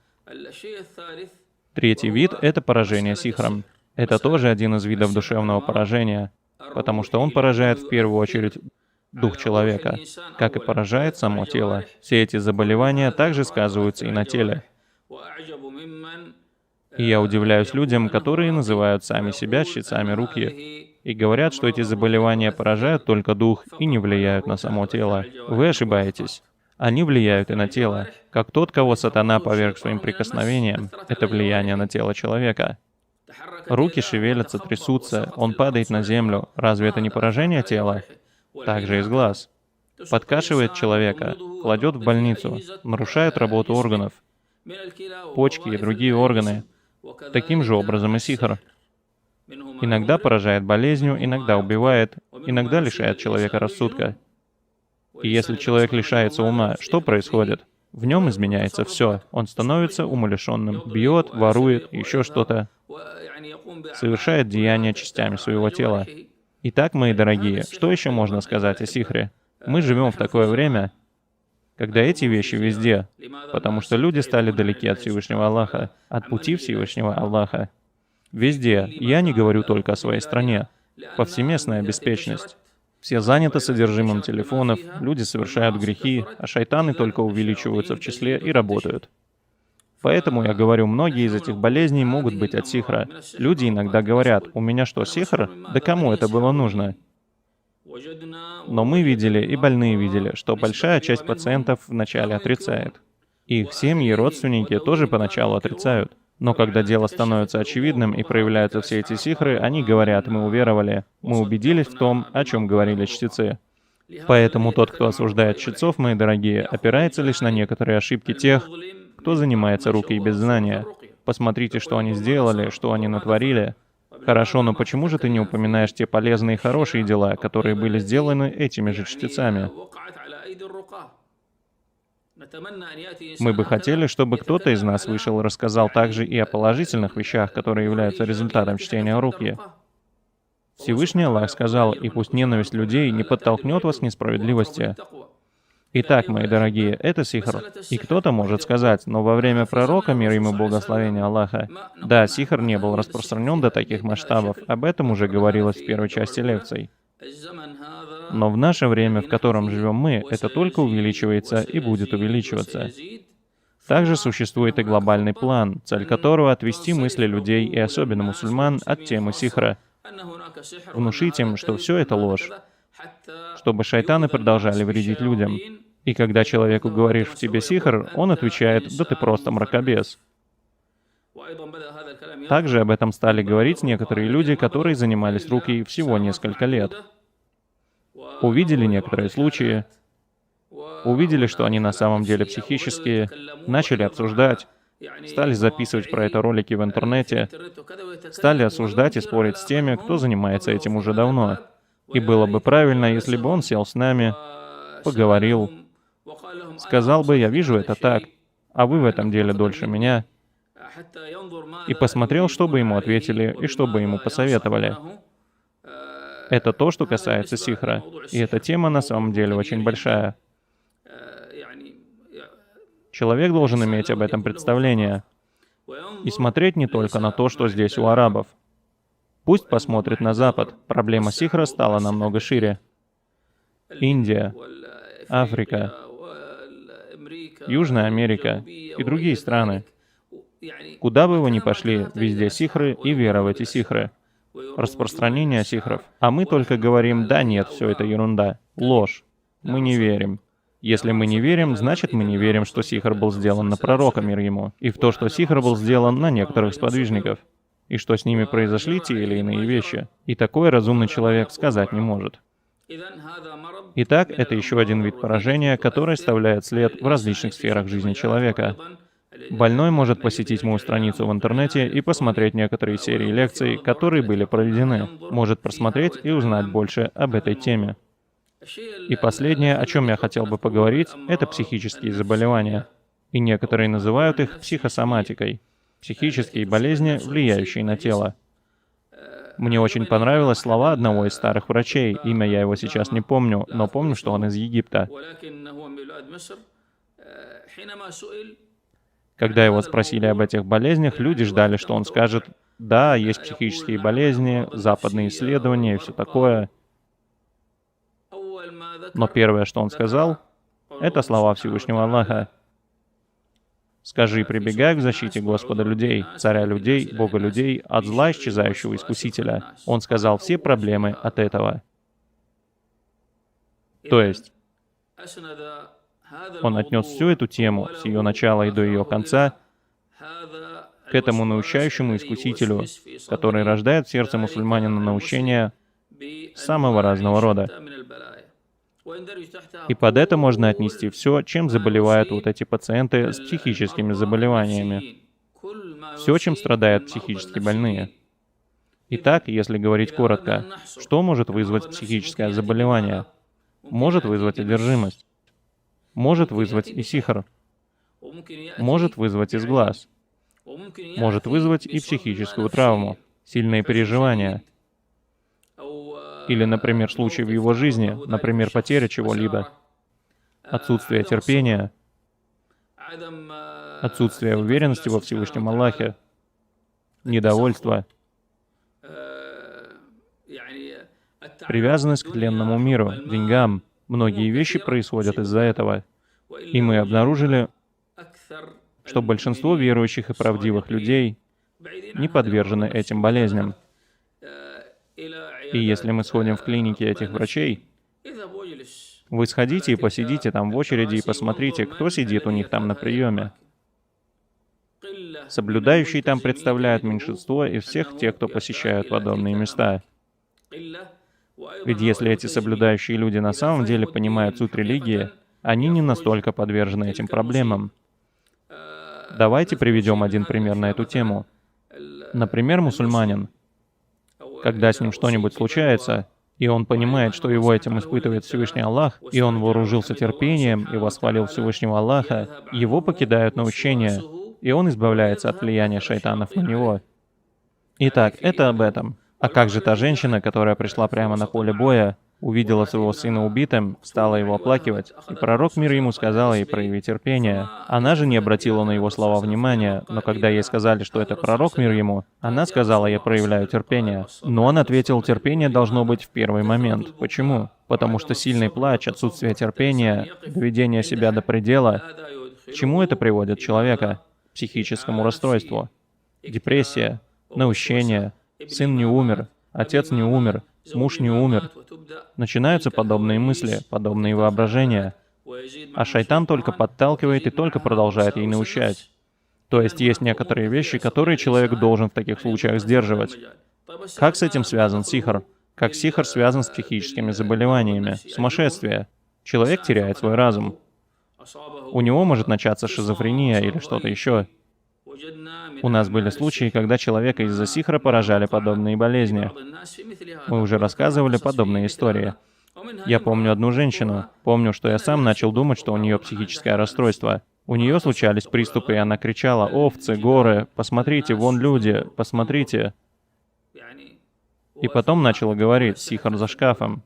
Третий вид — это поражение сихром. Это тоже один из видов душевного поражения, потому что он поражает в первую очередь дух человека, как и поражает само тело. Все эти заболевания также сказываются и на теле. И я удивляюсь людям, которые называют сами себя чтецами руки, и говорят, что эти заболевания поражают только дух и не влияют на само тело. Вы ошибаетесь. Они влияют и на тело. Как тот, кого сатана поверг своим прикосновением, это влияние на тело человека. Руки шевелятся, трясутся, он падает на землю. Разве это не поражение тела? Также из глаз. Подкашивает человека, кладет в больницу, нарушает работу органов, почки и другие органы. Таким же образом и сихр. Иногда поражает болезнью, иногда убивает, иногда лишает человека рассудка. И если человек лишается ума, что происходит? В нем изменяется все. Он становится умалишенным, бьет, ворует, еще что-то. Совершает деяния частями своего тела. Итак, мои дорогие, что еще можно сказать о сихре? Мы живем в такое время, когда эти вещи везде, потому что люди стали далеки от Всевышнего Аллаха, от пути Всевышнего Аллаха. Везде. Я не говорю только о своей стране. Повсеместная беспечность. Все заняты содержимым телефонов, люди совершают грехи, а шайтаны только увеличиваются в числе и работают. Поэтому я говорю, многие из этих болезней могут быть от сихра. Люди иногда говорят, у меня что, сихр? Да кому это было нужно? Но мы видели, и больные видели, что большая часть пациентов вначале отрицает. Их семьи и родственники тоже поначалу отрицают. Но когда дело становится очевидным и проявляются все эти сихры, они говорят, мы уверовали, мы убедились в том, о чем говорили чтецы. Поэтому тот, кто осуждает чтецов, мои дорогие, опирается лишь на некоторые ошибки тех, кто занимается рукой без знания. Посмотрите, что они сделали, что они натворили. Хорошо, но почему же ты не упоминаешь те полезные и хорошие дела, которые были сделаны этими же чтецами? Мы бы хотели, чтобы кто-то из нас вышел и рассказал также и о положительных вещах, которые являются результатом чтения руки. Всевышний Аллах сказал, и пусть ненависть людей не подтолкнет вас к несправедливости. Итак, мои дорогие, это сихр. И кто-то может сказать, но во время пророка, мир ему и благословения Аллаха, да, сихр не был распространен до таких масштабов, об этом уже говорилось в первой части лекций. Но в наше время, в котором живем мы, это только увеличивается и будет увеличиваться. Также существует и глобальный план, цель которого — отвести мысли людей и особенно мусульман от темы сихра, внушить им, что все это ложь, чтобы шайтаны продолжали вредить людям. И когда человеку говоришь, в тебе сихр, он отвечает, да ты просто мракобес. Также об этом стали говорить некоторые люди, которые занимались рукой всего несколько лет. Увидели некоторые случаи, увидели, что они на самом деле психические, начали обсуждать, стали записывать про это ролики в интернете, стали осуждать и спорить с теми, кто занимается этим уже давно. И было бы правильно, если бы он сел с нами, поговорил, сказал бы, я вижу это так, а вы в этом деле дольше меня, и посмотрел, что бы ему ответили и что бы ему посоветовали. Это то, что касается сихра. И эта тема на самом деле очень большая. Человек должен иметь об этом представление. И смотреть не только на то, что здесь у арабов. Пусть посмотрит на Запад. Проблема сихра стала намного шире. Индия, Африка, Южная Америка и другие страны. Куда бы вы ни пошли, везде сихры и вера в эти сихры. распространения сихров. А мы только говорим: да, нет, все это ерунда, ложь. Мы не верим. Если мы не верим, значит мы не верим, что сихр был сделан на пророка, мир ему, и в то, что сихр был сделан на некоторых сподвижников, и что с ними произошли те или иные вещи. И такой разумный человек сказать не может. Итак, это еще один вид поражения, который оставляет след в различных сферах жизни человека. Больной может посетить мою страницу в интернете и посмотреть некоторые серии лекций, которые были проведены, может просмотреть и узнать больше об этой теме. И последнее, о чем я хотел бы поговорить, это психические заболевания. И некоторые называют их психосоматикой. Психические болезни, влияющие на тело. Мне очень понравились слова одного из старых врачей. Имя я его сейчас не помню, но помню, что он из Египта. Когда его спросили об этих болезнях, люди ждали, что он скажет: да, есть психические болезни, западные исследования и все такое. Но первое, что он сказал, это слова Всевышнего Аллаха. «Скажи, прибегай к защите Господа людей, царя людей, Бога людей, от зла исчезающего искусителя». Он сказал все проблемы от этого. То есть, он отнес всю эту тему, с ее начала и до ее конца, к этому научающему искусителю, который рождает в сердце мусульманина научения самого разного рода. И под это можно отнести все, чем заболевают вот эти пациенты с психическими заболеваниями. Все, чем страдают психически больные. Итак, если говорить коротко, что может вызвать психическое заболевание? Может вызвать одержимость. Может вызвать и сихр. Может вызвать из глаз. Может вызвать и психическую травму, сильные переживания. Или, например, случай в его жизни, например, потеря чего-либо, отсутствие терпения, отсутствие уверенности во Всевышнем Аллахе, недовольство, привязанность к тленному миру, деньгам. Многие вещи происходят из-за этого. И мы обнаружили, что большинство верующих и правдивых людей не подвержены этим болезням. И если мы сходим в клиники этих врачей, вы сходите и посидите там в очереди и посмотрите, кто сидит у них там на приеме. Соблюдающие там представляют меньшинство из всех тех, кто посещают подобные места. Ведь если эти соблюдающие люди на самом деле понимают суть религии, они не настолько подвержены этим проблемам. Давайте приведем один пример на эту тему. Например, мусульманин. Когда с ним что-нибудь случается, и он понимает, что его этим испытывает Всевышний Аллах, и он вооружился терпением и восхвалил Всевышнего Аллаха, его покидают научения, и он избавляется от влияния шайтанов на него. Итак, это об этом. А как же та женщина, которая пришла прямо на поле боя, увидела своего сына убитым, стала его оплакивать, и пророк мир ему сказал ей проявить терпение. Она же не обратила на его слова внимания, но когда ей сказали, что это пророк мир ему, она сказала: «Я проявляю терпение». Но он ответил: терпение должно быть в первый момент. Почему? Потому что сильный плач, отсутствие терпения, доведение себя до предела, к чему это приводит человека? К психическому расстройству. Депрессия, наущение, сын не умер, отец не умер, муж не умер. Начинаются подобные мысли, подобные воображения. А шайтан только подталкивает и только продолжает ей научать. То есть есть некоторые вещи, которые человек должен в таких случаях сдерживать. Как с этим связан сихр? Как сихр связан с психическими заболеваниями? Сумасшествие. Человек теряет свой разум. У него может начаться шизофрения или что-то еще. У нас были случаи, когда человека из-за сихра поражали подобные болезни. Мы уже рассказывали подобные истории. Я помню одну женщину. Помню, что я сам начал думать, что у нее психическое расстройство. У нее случались приступы, и она кричала: «Овцы, горы, посмотрите, вон люди, посмотрите». И потом начала говорить: «Сихр за шкафом».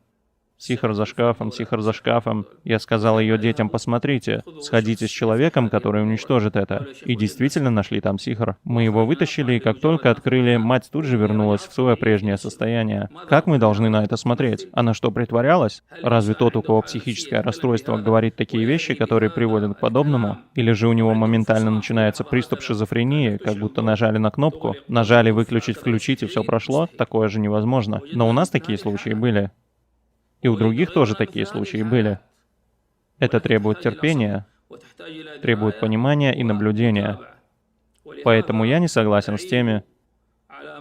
Сихр за шкафом, сихр за шкафом. Я сказал ее детям: посмотрите, сходите с человеком, который уничтожит это. И действительно нашли там сихр. Мы его вытащили, и как только открыли, мать тут же вернулась в свое прежнее состояние. Как мы должны на это смотреть? Она что, притворялась? Разве тот, у кого психическое расстройство, говорит такие вещи, которые приводят к подобному? Или же у него моментально начинается приступ шизофрении, как будто нажали на кнопку, нажали выключить, включить, и все прошло? Такое же невозможно. Но у нас такие случаи были. И у других тоже такие случаи были. Это требует терпения, требует понимания и наблюдения. Поэтому я не согласен с теми,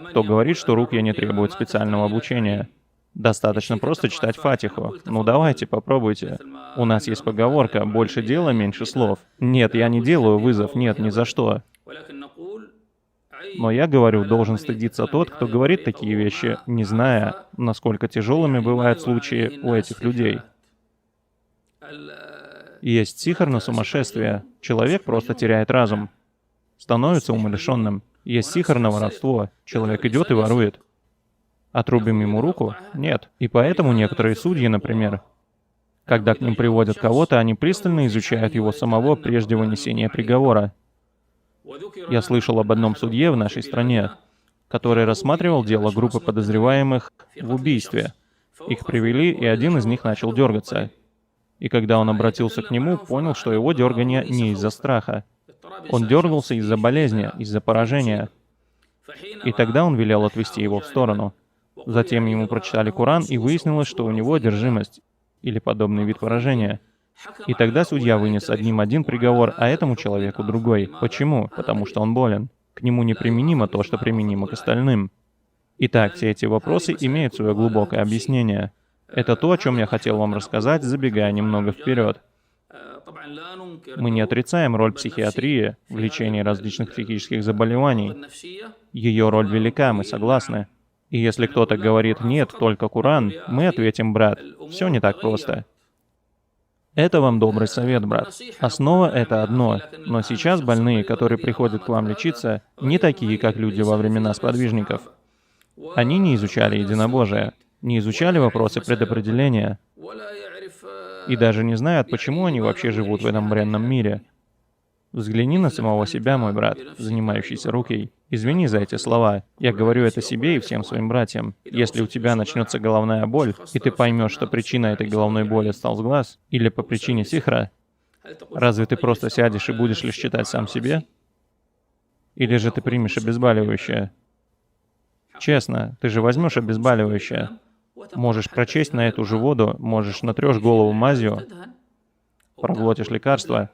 кто говорит, что рукья не требует специального обучения. Достаточно просто читать Фатиху. Ну давайте, попробуйте. У нас есть поговорка: больше дела, меньше слов. Нет, я не делаю вызов, нет, ни за что. Но я говорю, должен стыдиться тот, кто говорит такие вещи, не зная, насколько тяжелыми бывают случаи у этих людей. Есть сихр на сумасшествие. Человек просто теряет разум, становится умалишенным. Есть сихр на воровство. Человек идет и ворует. Отрубим ему руку? Нет. И поэтому некоторые судьи, например, когда к ним приводят кого-то, они пристально изучают его самого прежде вынесения приговора. Я слышал об одном судье в нашей стране, который рассматривал дело группы подозреваемых в убийстве. Их привели, и один из них начал дергаться. И когда он обратился к нему, понял, что его дергание не из-за страха. Он дергался из-за болезни, из-за поражения. И тогда он велел отвести его в сторону. Затем ему прочитали Коран, и выяснилось, что у него одержимость, или подобный вид поражения. И тогда судья вынес одним один приговор, а этому человеку другой. Почему? Потому что он болен. К нему неприменимо то, что применимо к остальным. Итак, все эти вопросы имеют свое глубокое объяснение. Это то, о чем я хотел вам рассказать, забегая немного вперед. Мы не отрицаем роль психиатрии в лечении различных психических заболеваний. Ее роль велика, мы согласны. И если кто-то говорит «нет, только Коран», мы ответим: брат, все не так просто. Это вам добрый совет, брат. Основа — это одно. Но сейчас больные, которые приходят к вам лечиться, не такие, как люди во времена сподвижников. Они не изучали единобожие, не изучали вопросы предопределения, и даже не знают, почему они вообще живут в этом бренном мире. Взгляни на самого себя, мой брат, занимающийся рукой. Извини за эти слова. Я говорю это себе и всем своим братьям. Если у тебя начнется головная боль, и ты поймешь, что причина этой головной боли стал сглаз, или по причине сихра, разве ты просто сядешь и будешь лишь читать сам себе? Или же ты примешь обезболивающее? Честно, ты же возьмешь обезболивающее. Можешь прочесть на эту же воду, можешь натрешь голову мазью, проглотишь лекарство.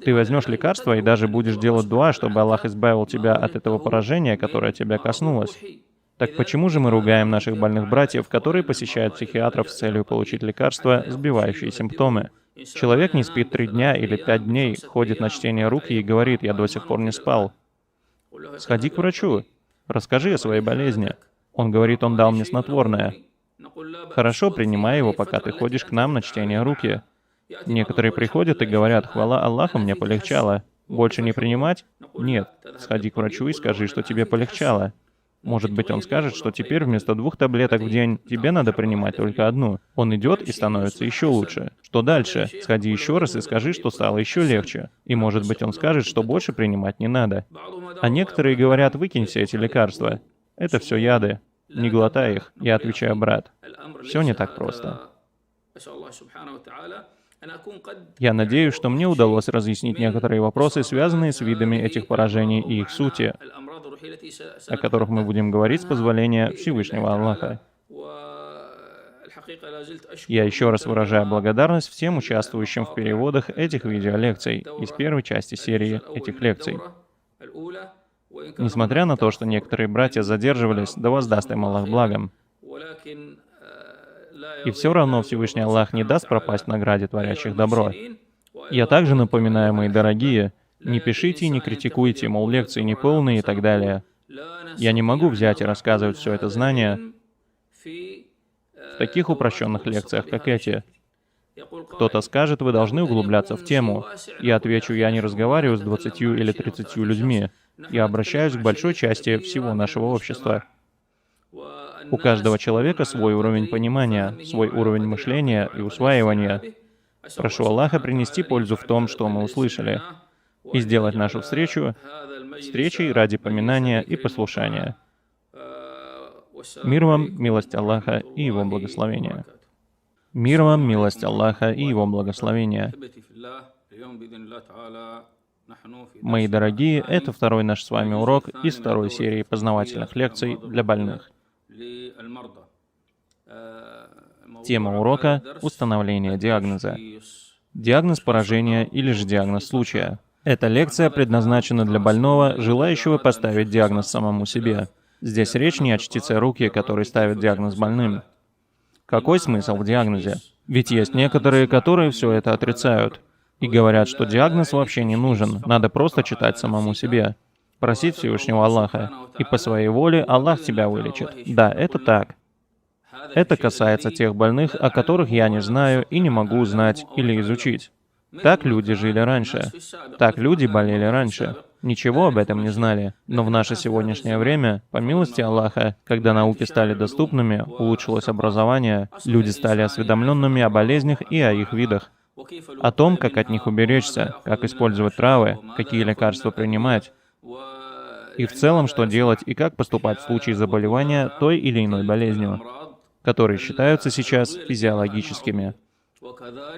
Ты возьмешь лекарство и даже будешь делать дуа, чтобы Аллах избавил тебя от этого поражения, которое тебя коснулось. Так почему же мы ругаем наших больных братьев, которые посещают психиатров с целью получить лекарства, сбивающие симптомы? Человек не спит 3 дня или 5 дней, ходит на чтение руки и говорит: «Я до сих пор не спал». Сходи к врачу, расскажи о своей болезни. Он говорит: «Он дал мне снотворное». Хорошо, принимай его, пока ты ходишь к нам на чтение руки. Некоторые приходят и говорят: «Хвала Аллаху, мне полегчало». Больше не принимать? Нет. Сходи к врачу и скажи, что тебе полегчало. Может быть, он скажет, что теперь вместо 2 таблеток в день тебе надо принимать только 1. Он идет и становится еще лучше. Что дальше? Сходи еще раз и скажи, что стало еще легче. И может быть, он скажет, что больше принимать не надо. А некоторые говорят: «Выкинь все эти лекарства. Это все яды. Не глотай их». Я отвечаю: брат, все не так просто. Я надеюсь, что мне удалось разъяснить некоторые вопросы, связанные с видами этих поражений и их сути, о которых мы будем говорить с позволения Всевышнего Аллаха. Я еще раз выражаю благодарность всем участвующим в переводах этих видеолекций из первой части серии этих лекций. Несмотря на то, что некоторые братья задерживались, да воздаст им Аллах благом. И все равно Всевышний Аллах не даст пропасть награде творящих добро. Я также напоминаю, мои дорогие, не пишите и не критикуйте, мол, лекции неполные и так далее. Я не могу взять и рассказывать все это знание в таких упрощенных лекциях, как эти. Кто-то скажет: вы должны углубляться в тему. Я отвечу: я не разговариваю с 20 или 30 людьми. Я обращаюсь к большой части всего нашего общества. У каждого человека свой уровень понимания, свой уровень мышления и усваивания. Прошу Аллаха принести пользу в том, что мы услышали, и сделать нашу встречу встречей ради поминания и послушания. Мир вам, милость Аллаха и Его благословения. Мир вам, милость Аллаха и Его благословения. Мои дорогие, это второй наш с вами урок из второй серии познавательных лекций для больных. Тема урока — установление диагноза. Диагноз поражения или же диагноз случая. Эта лекция предназначена для больного, желающего поставить диагноз самому себе. Здесь речь не о чтеце руки, который ставит диагноз больным. Какой смысл в диагнозе? Ведь есть некоторые, которые все это отрицают и говорят, что диагноз вообще не нужен, надо просто читать самому себе, просить Всевышнего Аллаха, и по своей воле Аллах тебя вылечит. Да, это так. Это касается тех больных, о которых я не знаю и не могу узнать или изучить. Так люди жили раньше. Так люди болели раньше. Ничего об этом не знали. Но в наше сегодняшнее время, по милости Аллаха, когда науки стали доступными, улучшилось образование, люди стали осведомленными о болезнях и о их видах, о том, как от них уберечься, как использовать травы, какие лекарства принимать, и в целом, что делать и как поступать в случае заболевания той или иной болезнью, которые считаются сейчас физиологическими.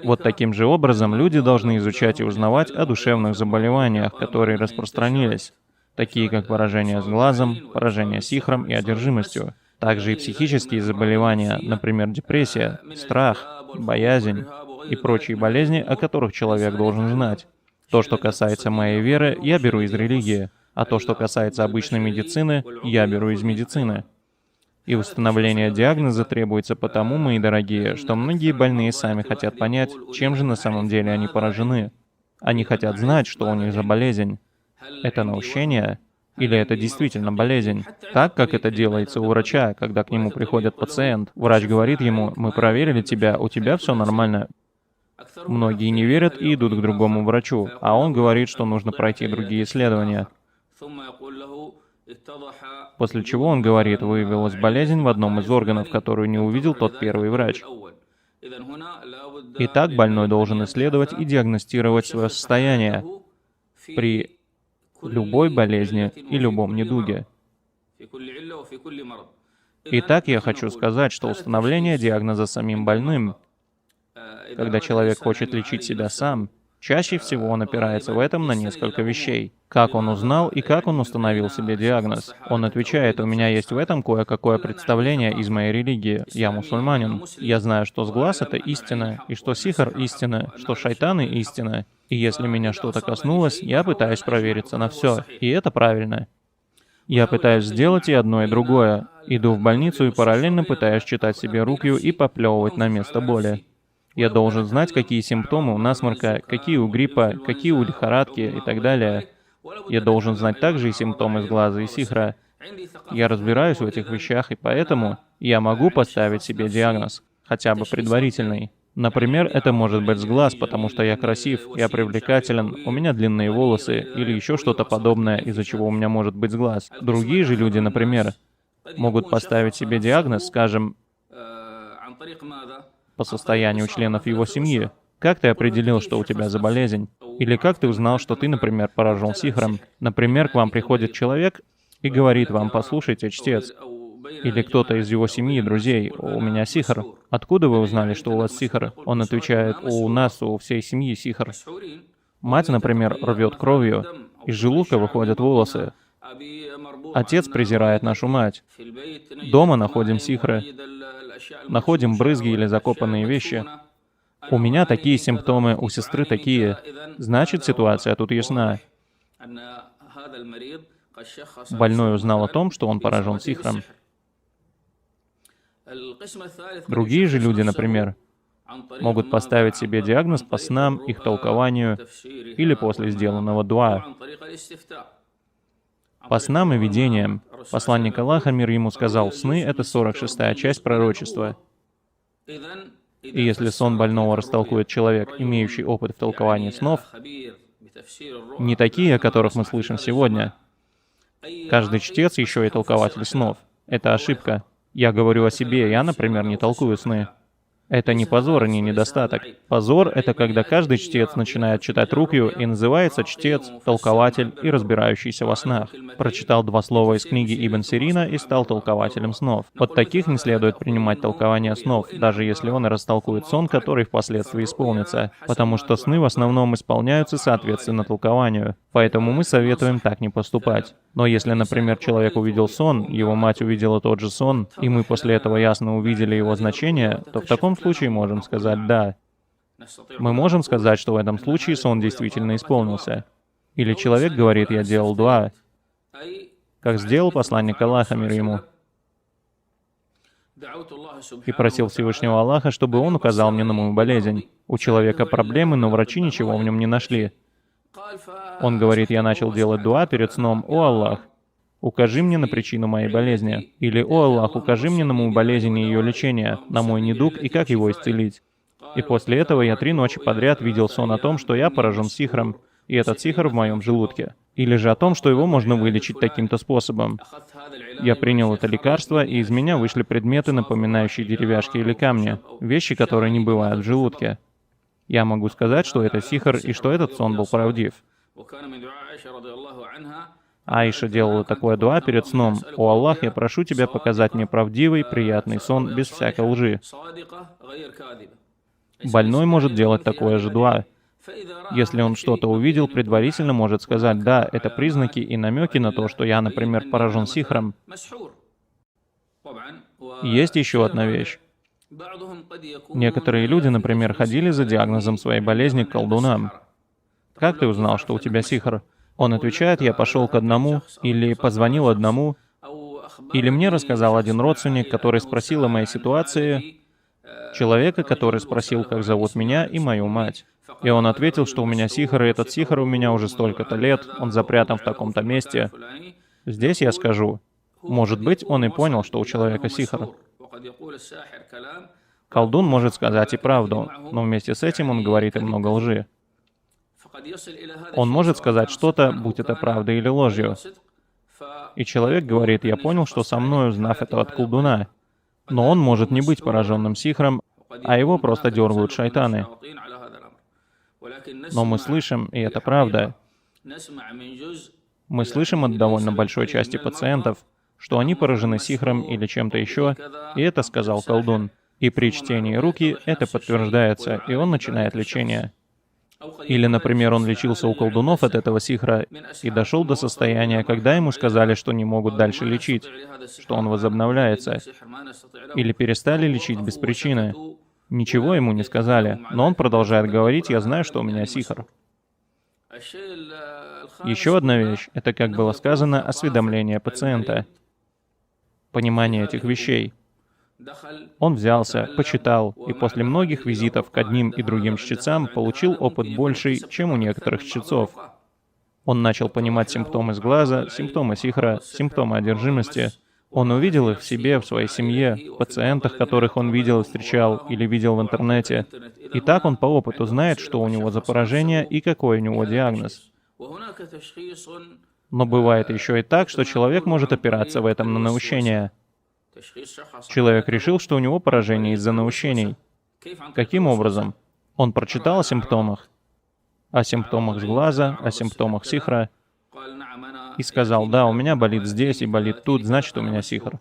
Вот таким же образом люди должны изучать и узнавать о душевных заболеваниях, которые распространились, такие как поражение с глазом, поражение сихром и одержимостью. Также и психические заболевания, например, депрессия, страх, боязнь и прочие болезни, о которых человек должен знать. То, что касается моей веры, я беру из религии, а то, что касается обычной медицины, я беру из медицины. И установление диагноза требуется потому, мои дорогие, что многие больные сами хотят понять, чем же на самом деле они поражены. Они хотят знать, что у них за болезнь. Это наущение? Или это действительно болезнь? Так, как это делается у врача, когда к нему приходит пациент. Врач говорит ему: «Мы проверили тебя, у тебя все нормально». Многие не верят и идут к другому врачу, а он говорит, что нужно пройти другие исследования. После чего он говорит: выявилась болезнь в одном из органов, которую не увидел тот первый врач. Итак, больной должен исследовать и диагностировать свое состояние при любой болезни и любом недуге. Итак, я хочу сказать, что установление диагноза самим больным, когда человек хочет лечить себя сам, чаще всего он опирается в этом на несколько вещей. Как он узнал и как он установил себе диагноз? Он отвечает: у меня есть в этом кое-какое представление из моей религии. Я мусульманин. Я знаю, что с глаз это истина, и что сихр истина, что шайтаны истина. И если меня что-то коснулось, я пытаюсь провериться на все. И это правильно. Я пытаюсь сделать и одно, и другое. Иду в больницу и параллельно пытаюсь читать себе рукью и поплевывать на место боли. Я должен знать, какие симптомы у насморка, какие у гриппа, какие у лихорадки и так далее. Я должен знать также и симптомы с глаза и сихра. Я разбираюсь в этих вещах, и поэтому я могу поставить себе диагноз, хотя бы предварительный. Например, это может быть с глаз, потому что я красив, я привлекателен, у меня длинные волосы, или еще что-то подобное, из-за чего у меня может быть с глаз. Другие же люди, например, могут поставить себе диагноз, скажем, по состоянию членов его семьи. Как ты определил, что у тебя за болезнь? Или как ты узнал, что ты, например, поражен сихром? Например, к вам приходит человек и говорит вам: послушайте, чтец, или кто-то из его семьи, друзей: у меня сихр. Откуда вы узнали, что у вас сихр? Он отвечает: у нас, у всей семьи сихр. Мать, например, рвет кровью, из желудка выходят волосы. Отец презирает нашу мать. Дома находим сихры, находим брызги или закопанные вещи. У меня такие симптомы, у сестры такие. Значит, ситуация тут ясна. Больной узнал о том, что он поражен сихром. Другие же люди, например, могут поставить себе диагноз по снам, их толкованию или после сделанного дуа. По снам и видениям. Посланник Аллаха, мир ему, сказал: сны — это 46-я часть пророчества. И если сон больного растолкует человек, имеющий опыт в толковании снов, не такие, о которых мы слышим сегодня. Каждый чтец еще и толкователь снов. Это ошибка. Я говорю о себе, я, например, не толкую сны. Это не позор и не недостаток. Позор — это когда каждый чтец начинает читать рукью и называется чтец, толкователь и разбирающийся во снах. Прочитал 2 слова из книги Ибн Сирина и стал толкователем снов. Под таких не следует принимать толкование снов, даже если он и растолкует сон, который впоследствии исполнится, потому что сны в основном исполняются соответственно толкованию. Поэтому мы советуем так не поступать. Но если, например, человек увидел сон, его мать увидела тот же сон, и мы после этого ясно увидели его значение, то в таком случае можем сказать «да». Мы можем сказать, что в этом случае сон действительно исполнился. Или человек говорит «я делал дуа», как сделал посланник Аллаха, мир ему, и просил Всевышнего Аллаха, чтобы он указал мне на мою болезнь. У человека проблемы, но врачи ничего в нем не нашли. Он говорит, я начал делать дуа перед сном: «О Аллах, укажи мне на причину моей болезни». Или «О Аллах, укажи мне на мою болезнь и ее лечение, на мой недуг и как его исцелить». И после этого я 3 ночи подряд видел сон о том, что я поражен сихром, и этот сихр в моем желудке. Или же о том, что его можно вылечить таким-то способом. Я принял это лекарство, и из меня вышли предметы, напоминающие деревяшки или камни, вещи, которые не бывают в желудке. Я могу сказать, что это сихр и что этот сон был правдив. Аиша делала такое дуа перед сном: «О Аллах, я прошу Тебя показать мне правдивый, приятный сон без всякой лжи». Больной может делать такое же дуа. Если он что-то увидел, предварительно может сказать: «Да, это признаки и намеки на то, что я, например, поражен сихром». Есть еще одна вещь. Некоторые люди, например, ходили за диагнозом своей болезни к колдунам. «Как ты узнал, что у тебя сихр?» Он отвечает: «Я пошел к одному, или позвонил одному, или мне рассказал один родственник, который спросил о моей ситуации, человека, который спросил, как зовут меня и мою мать. И он ответил, что у меня сихр, и этот сихр у меня уже столько-то лет, он запрятан в таком-то месте». Здесь я скажу, может быть, он и понял, что у человека сихр. Колдун может сказать и правду, но вместе с этим он говорит и много лжи. Он может сказать что-то, будь это правдой или ложью. И человек говорит: «Я понял, что со мной, узнав это от колдуна». Но он может не быть пораженным сихром, а его просто дергают шайтаны. Но мы слышим, и это правда, мы слышим от довольно большой части пациентов, что они поражены сихром или чем-то еще, и это сказал колдун. И при чтении руки это подтверждается, и он начинает лечение. Или, например, он лечился у колдунов от этого сихра и дошел до состояния, когда ему сказали, что не могут дальше лечить, что он возобновляется. Или перестали лечить без причины. Ничего ему не сказали, но он продолжает говорить: «Я знаю, что у меня сихр». Еще одна вещь — это, как было сказано, осведомление пациента. Понимание этих вещей. Он взялся, почитал, и после многих визитов к одним и другим чтецам получил опыт больший, чем у некоторых чтецов. Он начал понимать симптомы с глаза, симптомы сихра, симптомы одержимости. Он увидел их в себе, в своей семье, в пациентах, которых он видел и встречал, или видел в интернете. И так он по опыту знает, что у него за поражение и какой у него диагноз. Но бывает еще и так, что человек может опираться в этом на наущение. Человек решил, что у него поражение из-за наущений. Каким образом? Он прочитал о симптомах с глаза, о симптомах сихра, и сказал: «Да, у меня болит здесь и болит тут, значит, у меня сихр».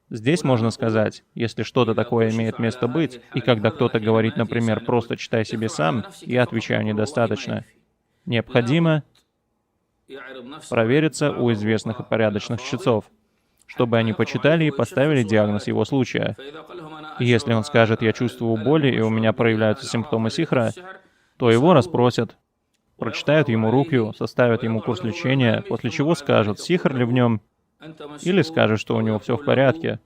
Здесь можно сказать, если что-то такое имеет место быть, и когда кто-то говорит, например, «просто читай себе сам», я отвечаю: недостаточно. Необходимо провериться у известных и порядочных чтецов, чтобы они почитали и поставили диагноз его случая. И если он скажет: «Я чувствую боли, и у меня проявляются симптомы сихра», то его расспросят, прочитают ему рукью, составят ему курс лечения, после чего скажут, сихр ли в нем, или скажут, что у него все в порядке,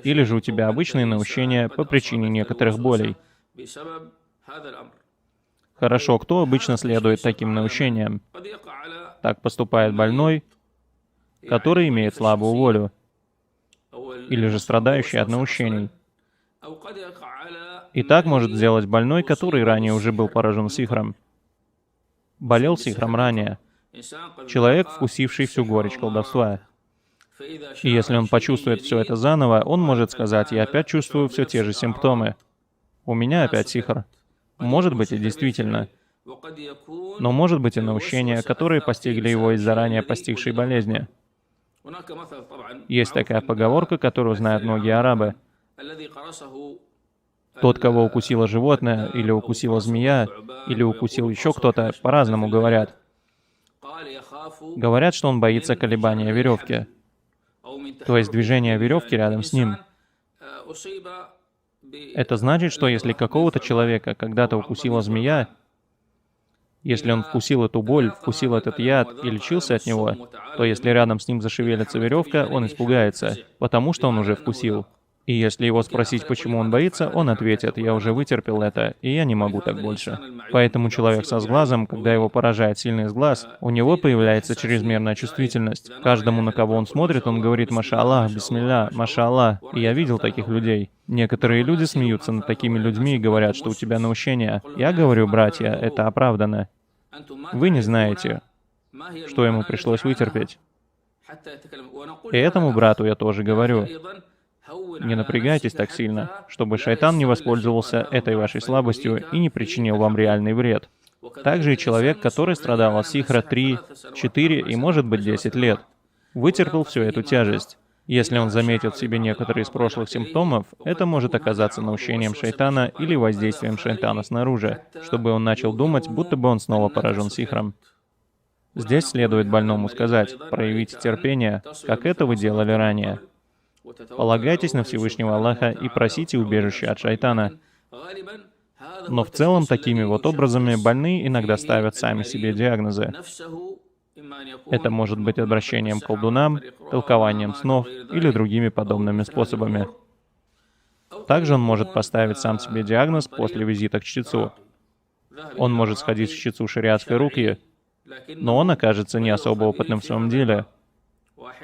или же у тебя обычные наущения по причине некоторых болей. Хорошо, кто обычно следует таким наущениям? Так поступает больной, который имеет слабую волю, или же страдающий от наущений. И так может сделать больной, который ранее уже был поражен сихром. Болел сихром ранее. Человек, вкусивший всю горечь колдовства. И если он почувствует все это заново, он может сказать: «Я опять чувствую все те же симптомы. У меня опять сихр». Может быть и действительно. Но может быть и наущения, которые постигли его из заранее постигшей болезни. Есть такая поговорка, которую знают многие арабы. Тот, кого укусило животное, или укусила змея, или укусил еще кто-то, по-разному говорят. Говорят, что он боится колебания веревки, то есть движения веревки рядом с ним. Это значит, что если какого-то человека когда-то укусила змея, если он вкусил эту боль, вкусил этот яд и лечился от него, то если рядом с ним зашевелится веревка, он испугается, потому что он уже вкусил. И если его спросить, почему он боится, он ответит: «Я уже вытерпел это, и я не могу так больше». Поэтому человек со сглазом, когда его поражает сильный сглаз, у него появляется чрезмерная чувствительность. Каждому, на кого он смотрит, он говорит: «Маша Аллах, бисмилля, Маша Аллах». И я видел таких людей. Некоторые люди смеются над такими людьми и говорят, что у тебя наущение. Я говорю: братья, это оправдано. Вы не знаете, что ему пришлось вытерпеть. И этому брату я тоже говорю: не напрягайтесь так сильно, чтобы шайтан не воспользовался этой вашей слабостью и не причинил вам реальный вред. Также и человек, который страдал от сихра 3, 4 и, может быть, 10 лет, вытерпел всю эту тяжесть. Если он заметит в себе некоторые из прошлых симптомов, это может оказаться наущением шайтана или воздействием шайтана снаружи, чтобы он начал думать, будто бы он снова поражен сихром. Здесь следует больному сказать: проявите терпение, как это вы делали ранее. Полагайтесь на Всевышнего Аллаха и просите убежища от шайтана. Но в целом такими вот образами больные иногда ставят сами себе диагнозы. Это может быть обращением к колдунам, толкованием снов или другими подобными способами. Также он может поставить сам себе диагноз после визита к чтецу. Он может сходить к чтецу шариатской рукьи, но он окажется не особо опытным в своем деле,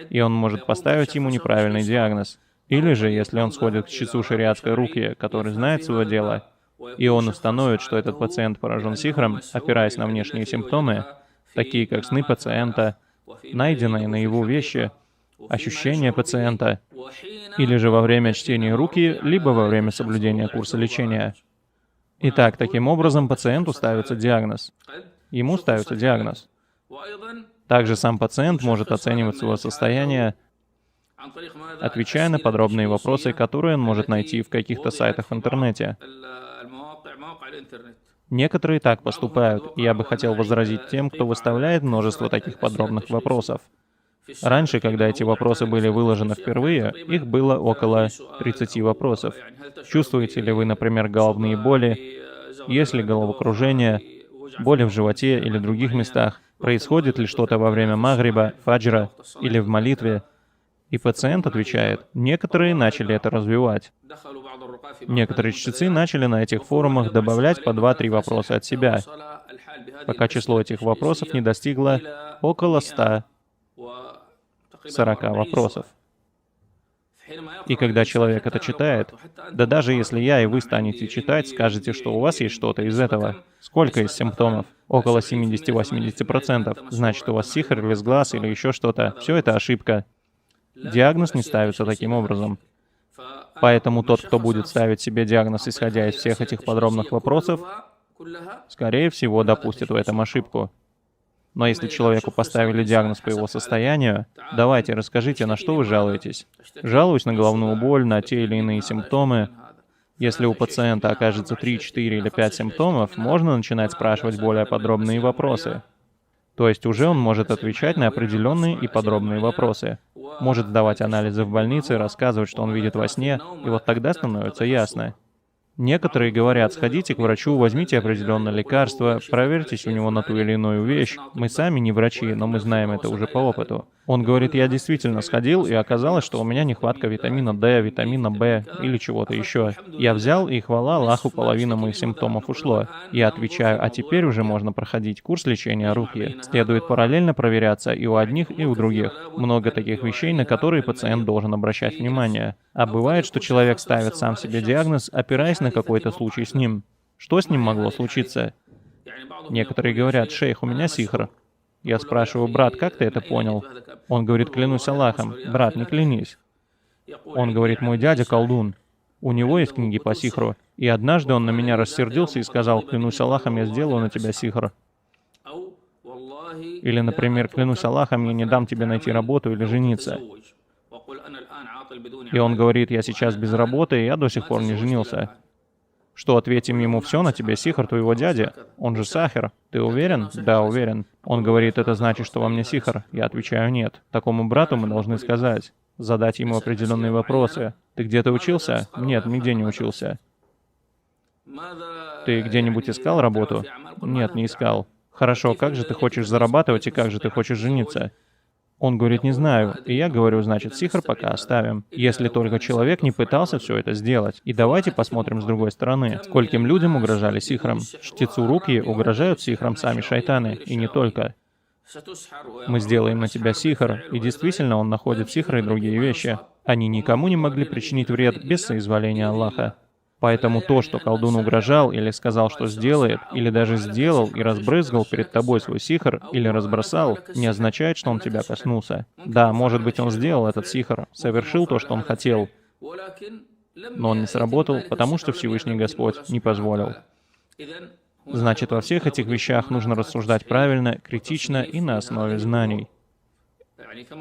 и он может поставить ему неправильный диагноз. Или же, если он сходит к чтецу шариатской рукьи, который знает свое дело, и он установит, что этот пациент поражен сихром, опираясь на внешние симптомы, такие как сны пациента, найденные наяву вещи, ощущения пациента, или же во время чтения руки, либо во время соблюдения курса лечения. Итак, таким образом пациенту ставится диагноз. Ему ставится диагноз. Также сам пациент может оценивать свое состояние, отвечая на подробные вопросы, которые он может найти в каких-то сайтах в интернете. Некоторые так поступают, и я бы хотел возразить тем, кто выставляет множество таких подробных вопросов. Раньше, когда эти вопросы были выложены впервые, их было около 30 вопросов. Чувствуете ли вы, например, головные боли? Есть ли головокружение? Боли в животе или других местах? Происходит ли что-то во время магриба, фаджра или в молитве? И пациент отвечает: некоторые начали это развивать. Некоторые чтецы начали на этих форумах добавлять по 2-3 вопроса от себя, пока число этих вопросов не достигло около 140 вопросов. И когда человек это читает, да даже если я и вы станете читать, скажете, что у вас есть что-то из этого. Сколько из симптомов? Около 70-80%. Значит, у вас сихр или сглаз или еще что-то. Все это ошибка. Диагноз не ставится таким образом. Поэтому тот, кто будет ставить себе диагноз, исходя из всех этих подробных вопросов, скорее всего, допустит в этом ошибку. Но если человеку поставили диагноз по его состоянию, давайте расскажите, на что вы жалуетесь. Жалуюсь на головную боль, на те или иные симптомы. Если у пациента окажется 3, 4 или 5 симптомов, можно начинать спрашивать более подробные вопросы. То есть уже он может отвечать на определенные и подробные вопросы. Может сдавать анализы в больнице, рассказывать, что он видит во сне, и вот тогда становится ясно. Некоторые говорят: сходите к врачу, возьмите определенное лекарство, проверьтесь у него на ту или иную вещь. Мы сами не врачи, но мы знаем это уже по опыту. Он говорит: я действительно сходил, и оказалось, что у меня нехватка витамина D, витамина B или чего-то еще. Я взял, и хвала Аллаху, половина моих симптомов ушло. Я отвечаю: а теперь уже можно проходить курс лечения руки. Следует параллельно проверяться и у одних, и у других. Много таких вещей, на которые пациент должен обращать внимание. А бывает, что человек ставит сам себе диагноз, опираясь на какой-то случай с ним. Что с ним могло случиться? Некоторые говорят: шейх, у меня сихр. Я спрашиваю: брат, как ты это понял? Он говорит: клянусь Аллахом. Брат, не клянись. Он говорит: мой дядя колдун. У него есть книги по сихру. И однажды он на меня рассердился и сказал: клянусь Аллахом, я сделаю на тебя сихр. Или, например, клянусь Аллахом, я не дам тебе найти работу или жениться. И он говорит: я сейчас без работы, и я до сих пор не женился. Что, ответим ему: все, на тебе сихр твоего дяди? Он же сахир. Ты уверен? Да, уверен. Он говорит: это значит, что во мне сихр? Я отвечаю: нет. Такому брату мы должны сказать, задать ему определенные вопросы. Ты где-то учился? Нет, нигде не учился. Ты где-нибудь искал работу? Нет, не искал. Хорошо, как же ты хочешь зарабатывать и как же ты хочешь жениться? Он говорит: не знаю. И я говорю: значит, сихр пока оставим. Если только человек не пытался все это сделать. И давайте посмотрим с другой стороны. Скольким людям угрожали сихром? Чтецу Рукьи угрожают сихром сами шайтаны, и не только. Мы сделаем на тебя сихр, и действительно он находит сихры и другие вещи. Они никому не могли причинить вред без соизволения Аллаха. Поэтому то, что колдун угрожал или сказал, что сделает, или даже сделал и разбрызгал перед тобой свой сихр, или разбросал, не означает, что он тебя коснулся. Да, может быть, он сделал этот сихр, совершил то, что он хотел, но он не сработал, потому что Всевышний Господь не позволил. Значит, во всех этих вещах нужно рассуждать правильно, критично и на основе знаний.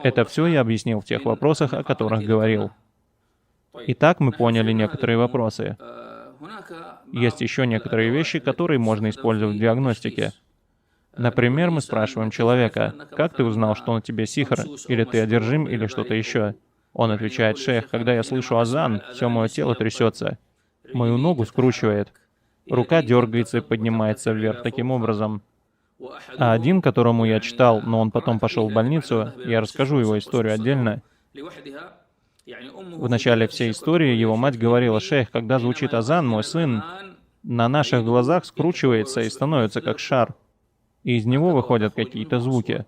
Это все я объяснил в тех вопросах, о которых говорил. Итак, мы поняли некоторые вопросы. Есть еще некоторые вещи, которые можно использовать в диагностике. Например, мы спрашиваем человека: как ты узнал, что на тебе сихр, или ты одержим, или что-то еще? Он отвечает: шейх, когда я слышу азан, все мое тело трясется. Мою ногу скручивает. Рука дергается и поднимается вверх таким образом. А один, которому я читал, но он потом пошел в больницу, я расскажу его историю отдельно. В начале всей истории его мать говорила: шейх, когда звучит азан, мой сын на наших глазах скручивается и становится как шар. И из него выходят какие-то звуки.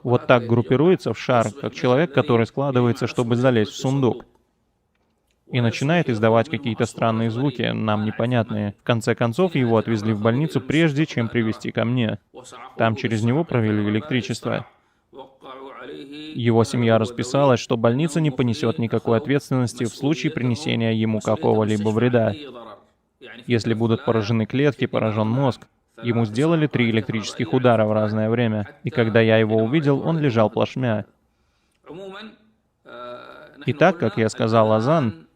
Вот так группируется в шар, как человек, который складывается, чтобы залезть в сундук. И начинает издавать какие-то странные звуки, нам непонятные. В конце концов, его отвезли в больницу, прежде чем привезти ко мне. Там через него провели электричество. Его семья расписалась, что больница не понесет никакой ответственности в случае принесения ему какого-либо вреда. Если будут поражены клетки, поражен мозг. Ему сделали 3 электрических удара в разное время, и когда я его увидел, он лежал плашмя. Итак, как я сказал, азан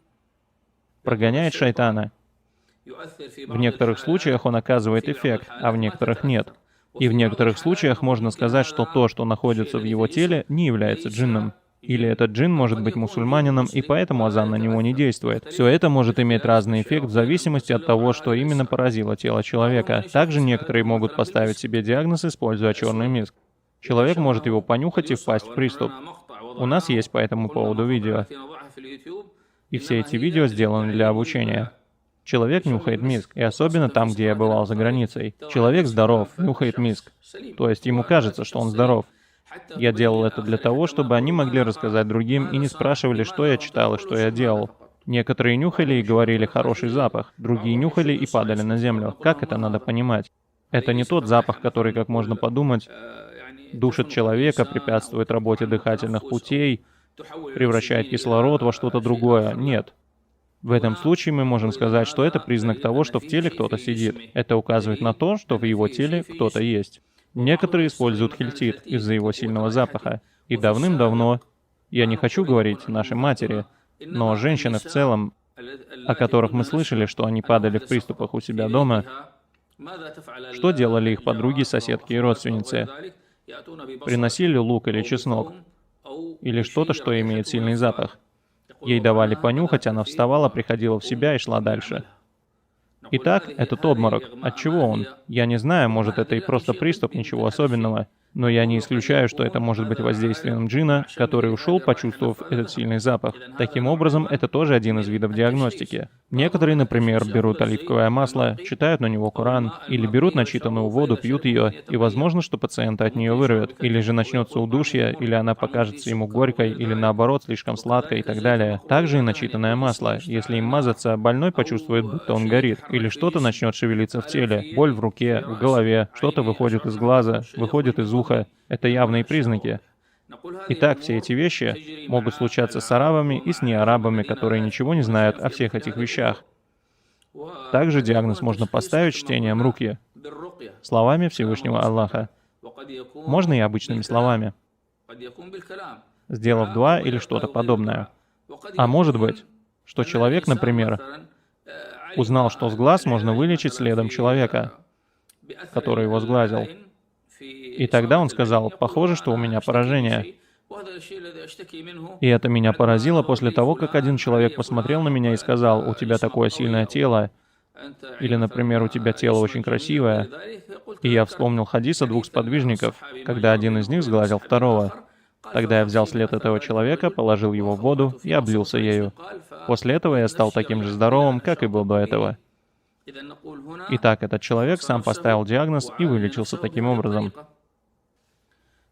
прогоняет шайтана. В некоторых случаях он оказывает эффект, а в некоторых нет. И в некоторых случаях можно сказать, что то, что находится в его теле, не является джинном. Или этот джин может быть мусульманином, и поэтому азан на него не действует. Все это может иметь разный эффект в зависимости от того, что именно поразило тело человека. Также некоторые могут поставить себе диагноз, используя черный миск. Человек может его понюхать и впасть в приступ. У нас есть по этому поводу видео. И все эти видео сделаны для обучения. Человек нюхает миск, и особенно там, где я бывал за границей. Человек здоров, нюхает миск. То есть ему кажется, что он здоров. Я делал это для того, чтобы они могли рассказать другим и не спрашивали, что я читал и что я делал. Некоторые нюхали и говорили «хороший запах», другие нюхали и падали на землю. Как это надо понимать? Это не тот запах, который, как можно подумать, душит человека, препятствует работе дыхательных путей, превращает кислород во что-то другое. Нет. В этом случае мы можем сказать, что это признак того, что в теле кто-то сидит. Это указывает на то, что в его теле кто-то есть. Некоторые используют хельтит из-за его сильного запаха. И давным-давно, я не хочу говорить нашей матери, но женщины в целом, о которых мы слышали, что они падали в приступах у себя дома, что делали их подруги, соседки и родственницы? Приносили лук или чеснок, или что-то, что имеет сильный запах. Ей давали понюхать, она вставала, приходила в себя и шла дальше. Итак, этот обморок. От чего он? Я не знаю, может, это и просто приступ, ничего особенного. Но я не исключаю, что это может быть воздействием джинна, который ушел, почувствовав этот сильный запах. Таким образом, это тоже один из видов диагностики. Некоторые, например, берут оливковое масло, читают на него Коран, или берут начитанную воду, пьют ее, и возможно, что пациента от нее вырвет, или же начнется удушье, или она покажется ему горькой, или наоборот, слишком сладкой и так далее. Также и начитанное масло. Если им мазаться, больной почувствует, будто он горит, или что-то начнет шевелиться в теле, боль в руке, в голове, что-то выходит из глаза, выходит из уха. Это явные признаки. Итак, все эти вещи могут случаться с арабами и с неарабами, которые ничего не знают о всех этих вещах. Также диагноз можно поставить чтением руки, словами Всевышнего Аллаха. Можно и обычными словами, сделав дуа или что-то подобное. А может быть, что человек, например, узнал, что с глаз можно вылечить следом человека, который его сглазил. И тогда он сказал: «Похоже, что у меня поражение». И это меня поразило после того, как один человек посмотрел на меня и сказал: «У тебя такое сильное тело». Или, например, «У тебя тело очень красивое». И я вспомнил хадис о двух сподвижников, когда один из них сглазил второго. Тогда я взял след этого человека, положил его в воду и облился ею. После этого я стал таким же здоровым, как и был до этого. Итак, этот человек сам поставил диагноз и вылечился таким образом.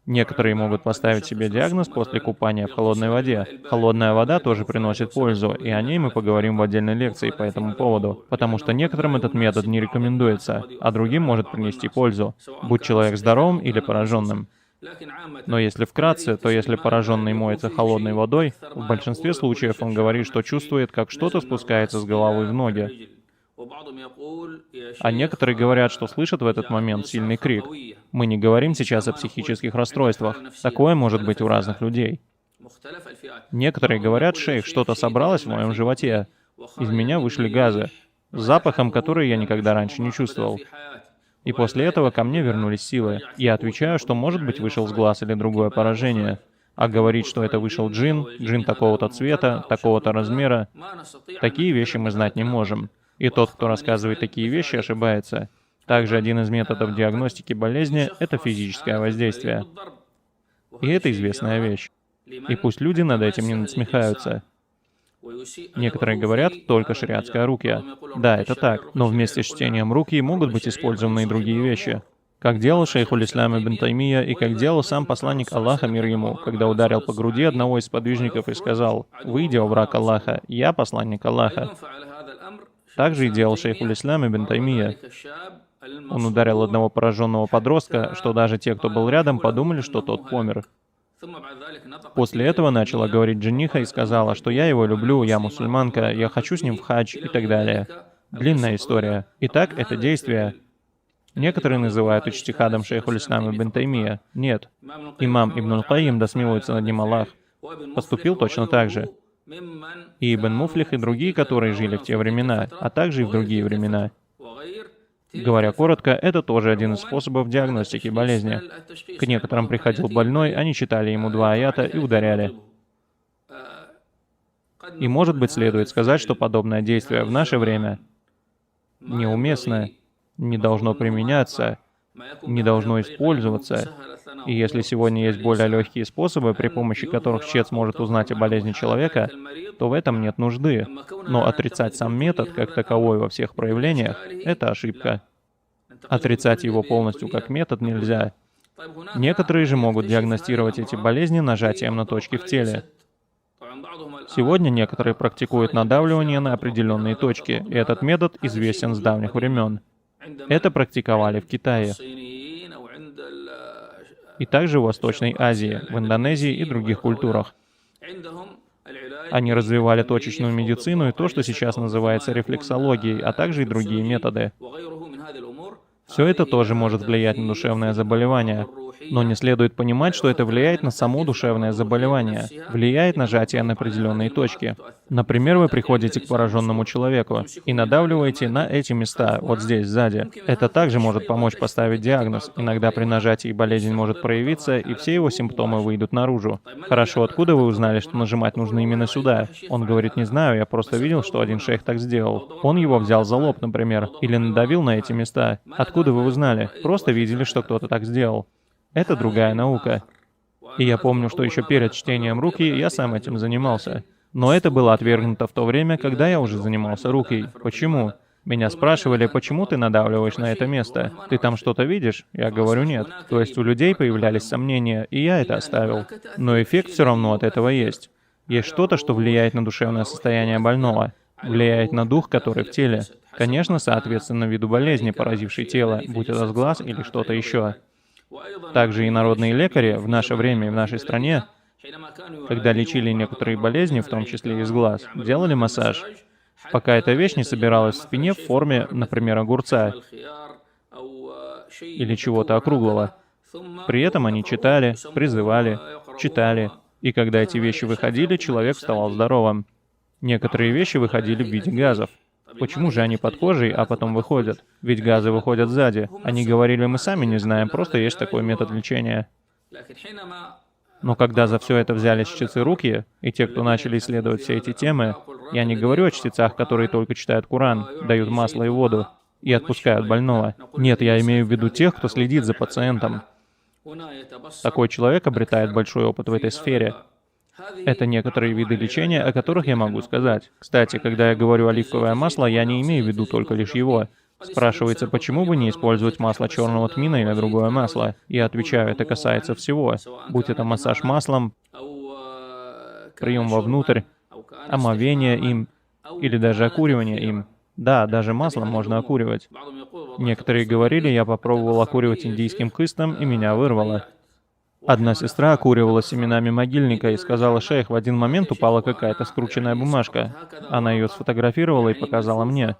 Некоторые могут поставить себе диагноз после купания в холодной воде. Холодная вода тоже приносит пользу, и о ней мы поговорим в отдельной лекции по этому поводу, потому что некоторым этот метод не рекомендуется, а другим может принести пользу, будь человек здоровым или пораженным. Но если вкратце, то если пораженный моется холодной водой, в большинстве случаев он говорит, что чувствует, как что-то спускается с головы в ноги. А некоторые говорят, что слышат в этот момент сильный крик. Мы не говорим сейчас о психических расстройствах. Такое может быть у разных людей. Некоторые говорят: «Шейх, что-то собралось в моем животе. Из меня вышли газы, с запахом, который я никогда раньше не чувствовал. И после этого ко мне вернулись силы». Я отвечаю, что, может быть, вышел с глаз или другое поражение. А говорить, что это вышел джин такого-то цвета, такого-то размера, такие вещи мы знать не можем. И тот, кто рассказывает такие вещи, ошибается. Также один из методов диагностики болезни — это физическое воздействие. И это известная вещь. И пусть люди над этим не насмехаются. Некоторые говорят, только шариатская рукья. Да, это так, но вместе с чтением руки могут быть использованы и другие вещи. Как делал шейхуль Ислам ибн Таймия, и как делал сам посланник Аллаха, мир ему, когда ударил по груди одного из сподвижников и сказал: «Выйди, о враг Аллаха, я посланник Аллаха». Также и делал шейхуль Ислам ибн Таймия. Он ударил одного пораженного подростка, что даже те, кто был рядом, подумали, что тот помер. После этого начала говорить джинниха и сказала, что я его люблю, я мусульманка, я хочу с ним в хадж и так далее. Длинная история. Итак, это действие. Некоторые называют иджтихадом шейхуль Ислам ибн Таймия. Нет. Имам Ибн аль-Кайим, да смилуется над ним Аллах, поступил точно так же. И Ибн Муфлих, и другие, которые жили в те времена, а также и в другие времена. Говоря коротко, это тоже один из способов диагностики болезни. К некоторым приходил больной, они читали ему 2 аята и ударяли. И, может быть, следует сказать, что подобное действие в наше время неуместно, не должно применяться, не должно использоваться. И если сегодня есть более легкие способы, при помощи которых чтец может узнать о болезни человека, то в этом нет нужды. Но отрицать сам метод как таковой во всех проявлениях — это ошибка. Отрицать его полностью как метод нельзя. Некоторые же могут диагностировать эти болезни нажатием на точки в теле. Сегодня некоторые практикуют надавливание на определенные точки, и этот метод известен с давних времен. Это практиковали в Китае. И также в Восточной Азии, в Индонезии и других культурах. Они развивали точечную медицину и то, что сейчас называется рефлексологией, а также и другие методы. Все это тоже может влиять на душевное заболевание. Но не следует понимать, что это влияет на само душевное заболевание, влияет нажатие на определенные точки. Например, вы приходите к пораженному человеку и надавливаете на эти места, вот здесь, сзади. Это также может помочь поставить диагноз. Иногда при нажатии болезнь может проявиться, и все его симптомы выйдут наружу. Хорошо, откуда вы узнали, что нажимать нужно именно сюда? Он говорит: не знаю, я просто видел, что один шейх так сделал. Он его взял за лоб, например, или надавил на эти места. Откуда вы узнали? Просто видели, что кто-то так сделал. Это другая наука. И я помню, что еще перед чтением руки я сам этим занимался. Но это было отвергнуто в то время, когда я уже занимался рукой. Почему? Меня спрашивали, почему ты надавливаешь на это место? Ты там что-то видишь? Я говорю, нет. То есть у людей появлялись сомнения, и я это оставил. Но эффект все равно от этого есть. Есть что-то, что влияет на душевное состояние больного, влияет на дух, который в теле. Конечно, соответственно виду болезни, поразившей тело, будь это сглаз или что-то еще. Также и народные лекари в наше время и в нашей стране, когда лечили некоторые болезни, в том числе и из глаз, делали массаж, пока эта вещь не собиралась в спине в форме, например, огурца или чего-то округлого. При этом они читали, призывали, читали, и когда эти вещи выходили, человек вставал здоровым. Некоторые вещи выходили в виде газов. Почему же они под кожей, а потом выходят? Ведь газы выходят сзади. Они говорили, мы сами не знаем, просто есть такой метод лечения. Но когда за все это взялись чтецы руки, и те, кто начали исследовать все эти темы, я не говорю о чтецах, которые только читают Коран, дают масло и воду и отпускают больного. Нет, я имею в виду тех, кто следит за пациентом. Такой человек обретает большой опыт в этой сфере. Это некоторые виды лечения, о которых я могу сказать. Кстати, когда я говорю оливковое масло, я не имею в виду только лишь его. Спрашивается, почему бы не использовать масло черного тмина или другое масло? Я отвечаю, это касается всего. Будь это массаж маслом, прием вовнутрь, омовение им, или даже окуривание им. Да, даже маслом можно окуривать. Некоторые говорили, я попробовал окуривать индийским кыстом, и меня вырвало. Одна сестра окуривала семенами могильника и сказала, шейх, в один момент упала какая-то скрученная бумажка. Она ее сфотографировала и показала мне.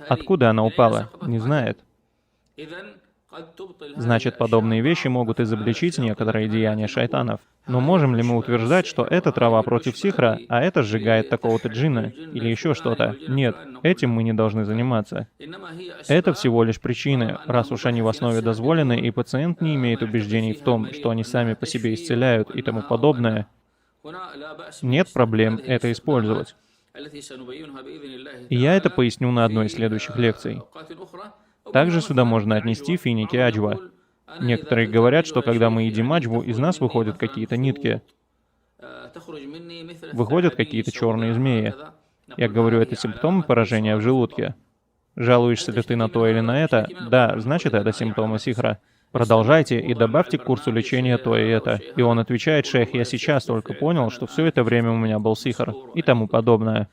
Откуда она упала? Не знает. Значит, подобные вещи могут изобличить некоторые деяния шайтанов. Но можем ли мы утверждать, что эта трава против сихра, а это сжигает такого-то джинна, или еще что-то? Нет, этим мы не должны заниматься. Это всего лишь причины, раз уж они в основе дозволены, и пациент не имеет убеждений в том, что они сами по себе исцеляют и тому подобное. Нет проблем это использовать. И я это поясню на одной из следующих лекций. Также сюда можно отнести финики аджва. Некоторые говорят, что когда мы едим аджву, из нас выходят какие-то нитки. Выходят какие-то черные змеи. Я говорю, это симптомы поражения в желудке. Жалуешься ли ты на то или на это? Да, значит, это симптомы сихра. Продолжайте и добавьте к курсу лечения то и это. И он отвечает, шейх, я сейчас только понял, что все это время у меня был сихр и тому подобное.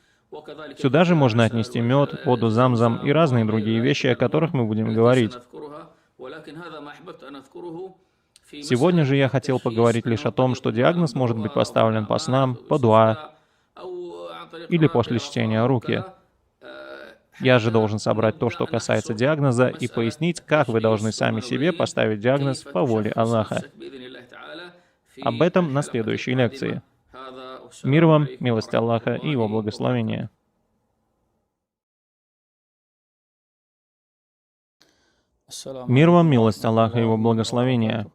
Сюда же можно отнести мед, воду замзам и разные другие вещи, о которых мы будем говорить. Сегодня же я хотел поговорить лишь о том, что диагноз может быть поставлен по снам, по дуа или после чтения руки. Я же должен собрать то, что касается диагноза, и пояснить, как вы должны сами себе поставить диагноз по воле Аллаха. Об этом на следующей лекции. Мир вам, милость Аллаха и Его благословения. Мир вам, милость Аллаха и Его благословения.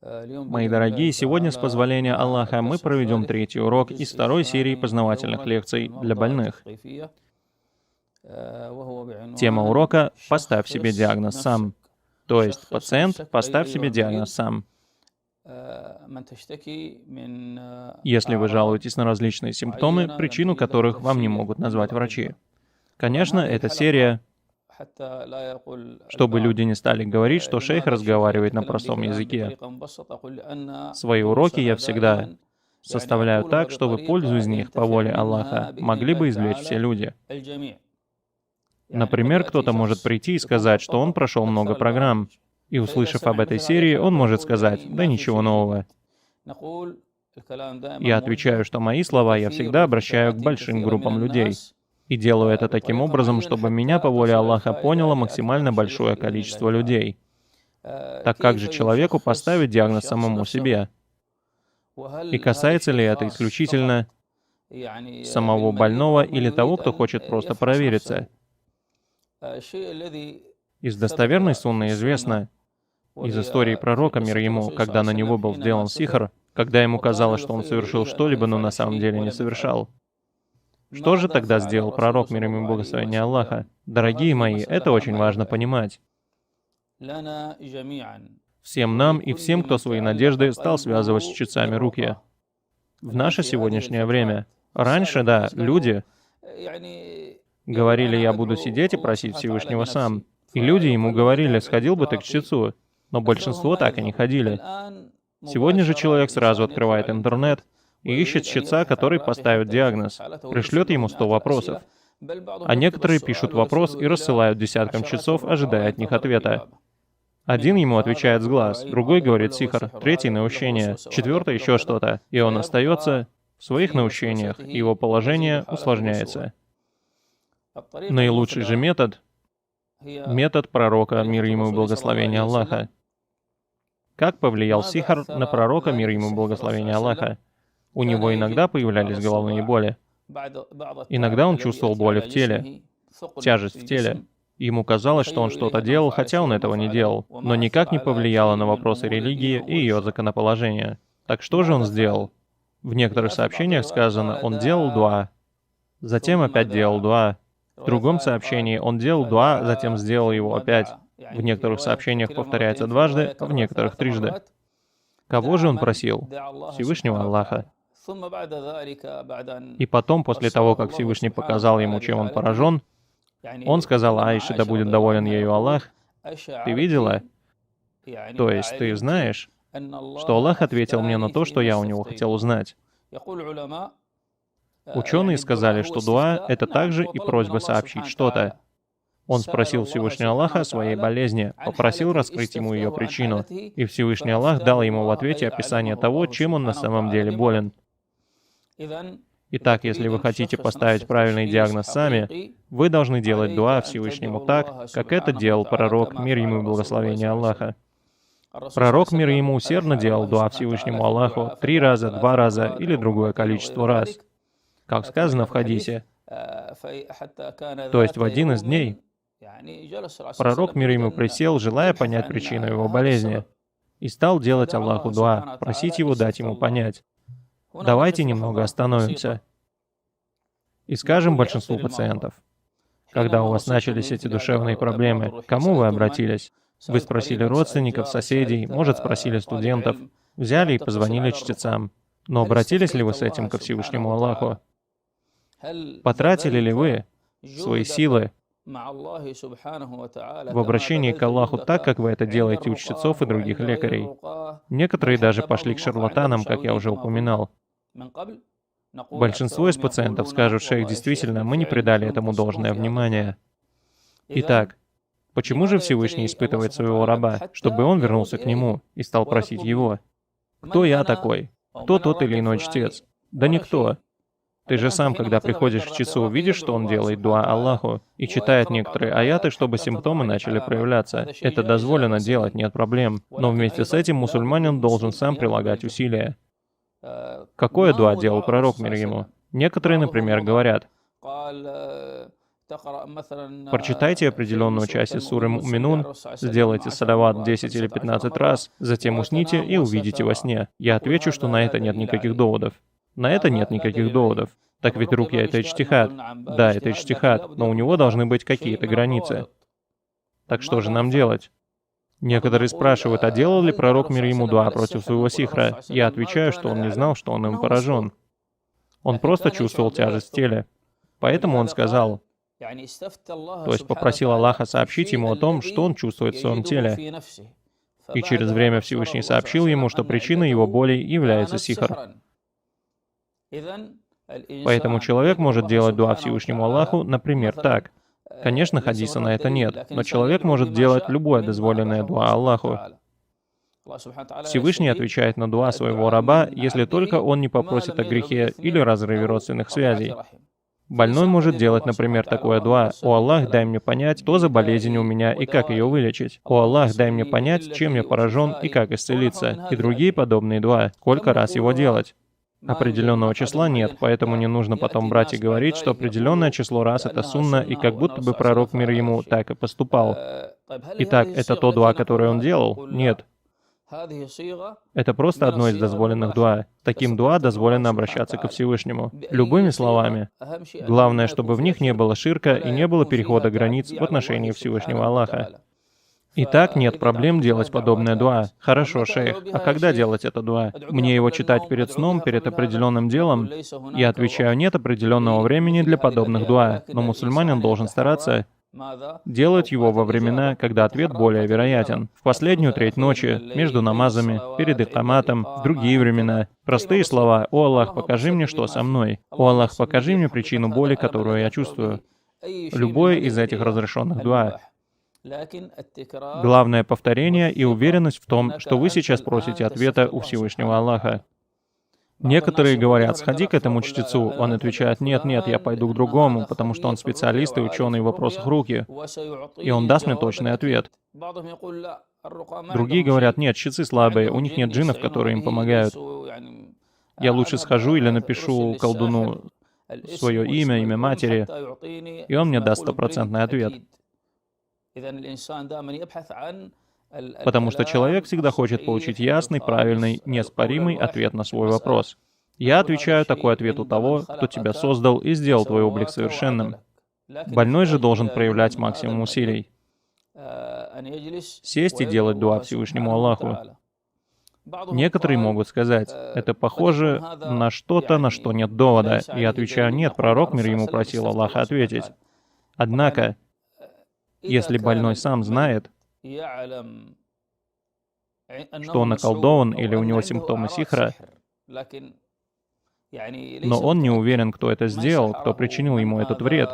Мои дорогие, сегодня, с позволения Аллаха, мы проведем третий урок из второй серии познавательных лекций для больных. Тема урока — «Поставь себе диагноз сам». То есть, пациент, поставь себе диагноз сам. Если вы жалуетесь на различные симптомы, причину которых вам не могут назвать врачи. Конечно, эта серия, чтобы люди не стали говорить, что шейх разговаривает на простом языке. Свои уроки я всегда составляю так, чтобы пользу из них, по воле Аллаха, могли бы извлечь все люди. Например, кто-то может прийти и сказать, что он прошел много программ, и, услышав об этой серии, он может сказать, да ничего нового. Я отвечаю, что мои слова я всегда обращаю к большим группам людей. И делаю это таким образом, чтобы меня по воле Аллаха поняло максимально большое количество людей. Так как же человеку поставить диагноз самому себе? И касается ли это исключительно самого больного или того, кто хочет просто провериться? Из достоверной сунны известно, из истории пророка, мир ему, когда на него был сделан сихр, когда ему казалось, что он совершил что-либо, но на самом деле не совершал. Что же тогда сделал пророк, мир ему и благословение Аллаха? Дорогие мои, это очень важно понимать. Всем нам и всем, кто свои надежды стал связывать с чтецами руки. В наше сегодняшнее время. Раньше, да, люди говорили: «Я буду сидеть и просить Всевышнего сам». И люди ему говорили: «Сходил бы ты к чтецу». Но большинство так и не ходили. Сегодня же человек сразу открывает интернет и ищет чтеца, который поставит диагноз, пришлет ему 100 вопросов. А некоторые пишут вопрос и рассылают десяткам чтецов, ожидая от них ответа. Один ему отвечает с глаз, другой говорит сихр, третий — наущение, четвертый — еще что-то. И он остается в своих наущениях, и его положение усложняется. Наилучший же метод — пророка, мир ему и благословение Аллаха. Как повлиял сихр на пророка, мир ему и благословение Аллаха? У него иногда появлялись головные боли. Иногда он чувствовал боли в теле, тяжесть в теле. Ему казалось, что он что-то делал, хотя он этого не делал, но никак не повлияло на вопросы религии и ее законоположения. Так что же он сделал? В некоторых сообщениях сказано: он делал дуа, затем опять делал дуа. В другом сообщении: он делал дуа, затем сделал его опять. В некоторых сообщениях повторяется дважды, в некоторых трижды. Кого же он просил? Всевышнего Аллаха. И потом, после того, как Всевышний показал ему, чем он поражен, он сказал Аише, да будет доволен ею Аллах: «Ты видела? То есть ты знаешь, что Аллах ответил мне на то, что я у него хотел узнать». Ученые сказали, что дуа — это также и просьба сообщить что-то. Он спросил Всевышнего Аллаха о своей болезни, попросил раскрыть ему ее причину, и Всевышний Аллах дал ему в ответе описание того, чем он на самом деле болен. Итак, если вы хотите поставить правильный диагноз сами, вы должны делать дуа Всевышнему так, как это делал пророк, мир ему и благословение Аллаха. Пророк, мир ему, усердно делал дуа Всевышнему Аллаху 3 раза, 2 раза или другое количество раз. Как сказано в хадисе, то есть в один из дней, пророк, мир ему, присел, желая понять причину его болезни, и стал делать Аллаху дуа, просить его дать ему понять. Давайте немного остановимся и скажем большинству пациентов: когда у вас начались эти душевные проблемы, к кому вы обратились? Вы спросили родственников, соседей, может, спросили студентов, взяли и позвонили чтецам. Но обратились ли вы с этим ко Всевышнему Аллаху? Потратили ли вы свои силы в обращении к Аллаху так, как вы это делаете у чтецов и других лекарей? Некоторые даже пошли к шарлатанам, как я уже упоминал. Большинство из пациентов скажут: «Шейх, действительно, мы не придали этому должное внимание». Итак, почему же Всевышний испытывает своего раба, чтобы он вернулся к нему и стал просить его? Кто я такой? Кто тот или иной чтец? Да никто. Ты же сам, когда приходишь к чтецу, видишь, что он делает дуа Аллаху и читает некоторые аяты, чтобы симптомы начали проявляться. Это дозволено делать, нет проблем. Но вместе с этим мусульманин должен сам прилагать усилия. Какое дуа делал пророк, мир ему? Некоторые, например, говорят: прочитайте определенную часть из суры Му'минун, сделайте салават 10 или 15 раз, затем усните и увидите во сне. Я отвечу, что на это нет никаких доводов. На это нет никаких доводов. Так ведь рукья — это иджтихад. Да, это иджтихад, но у него должны быть какие-то границы. Так что же нам делать? Некоторые спрашивают: а делал ли пророк, мир ему, дуа против своего сихра? Я отвечаю, что он не знал, что он им поражен. Он просто чувствовал тяжесть в теле. Поэтому он сказал, то есть попросил Аллаха сообщить ему о том, что он чувствует в своем теле. И через время Всевышний сообщил ему, что причиной его боли является сихр. Поэтому человек может делать дуа Всевышнему Аллаху, например, так. Конечно, хадиса на это нет, но человек может делать любое дозволенное дуа Аллаху. Всевышний отвечает на дуа своего раба, если только он не попросит о грехе или разрыве родственных связей. Больной может делать, например, такое дуа: «О Аллах, дай мне понять, что за болезнь у меня и как ее вылечить. О Аллах, дай мне понять, чем я поражен и как исцелиться». И другие подобные дуа. Сколько раз его делать? Определенного числа нет, поэтому не нужно потом брать и говорить, что определенное число раз — это сунна, и как будто бы пророк, мир ему, так и поступал. Итак, это то дуа, которое он делал? Нет. Это просто одно из дозволенных дуа. Таким дуа дозволено обращаться ко Всевышнему. Любыми словами. Главное, чтобы в них не было ширка и не было перехода границ в отношении Всевышнего Аллаха. Итак, нет проблем делать подобное дуа. Хорошо, шейх, а когда делать это дуа? Мне его читать перед сном, перед определенным делом? Я отвечаю, нет определенного времени для подобных дуа, но мусульманин должен стараться делать его во времена, когда ответ более вероятен. В последнюю треть ночи, между намазами, перед икаматом, в другие времена. Простые слова: «О Аллах, покажи мне, что со мной. О Аллах, покажи мне причину боли, которую я чувствую». Любое из этих разрешенных дуа. Главное — повторение и уверенность в том, что вы сейчас просите ответа у Всевышнего Аллаха. Некоторые говорят: «Сходи к этому чтецу». Он отвечает: «Нет, нет, я пойду к другому, потому что он специалист и ученый в вопросах руки, и он даст мне точный ответ». Другие говорят: «Нет, чтецы слабые, у них нет джиннов, которые им помогают. Я лучше схожу или напишу колдуну свое имя, имя матери, и он мне даст стопроцентный ответ». Потому что человек всегда хочет получить ясный, правильный, неоспоримый ответ на свой вопрос. Я отвечаю такой ответ у того, кто тебя создал и сделал твой облик совершенным. Больной же должен проявлять максимум усилий. Сесть и делать дуа Всевышнему Аллаху. Некоторые могут сказать: это похоже на что-то, на что нет довода. Я отвечаю: нет, пророк, мир ему, просил Аллаха ответить. Однако, если больной сам знает, что он околдован или у него симптомы сихра, но он не уверен, кто это сделал, кто причинил ему этот вред,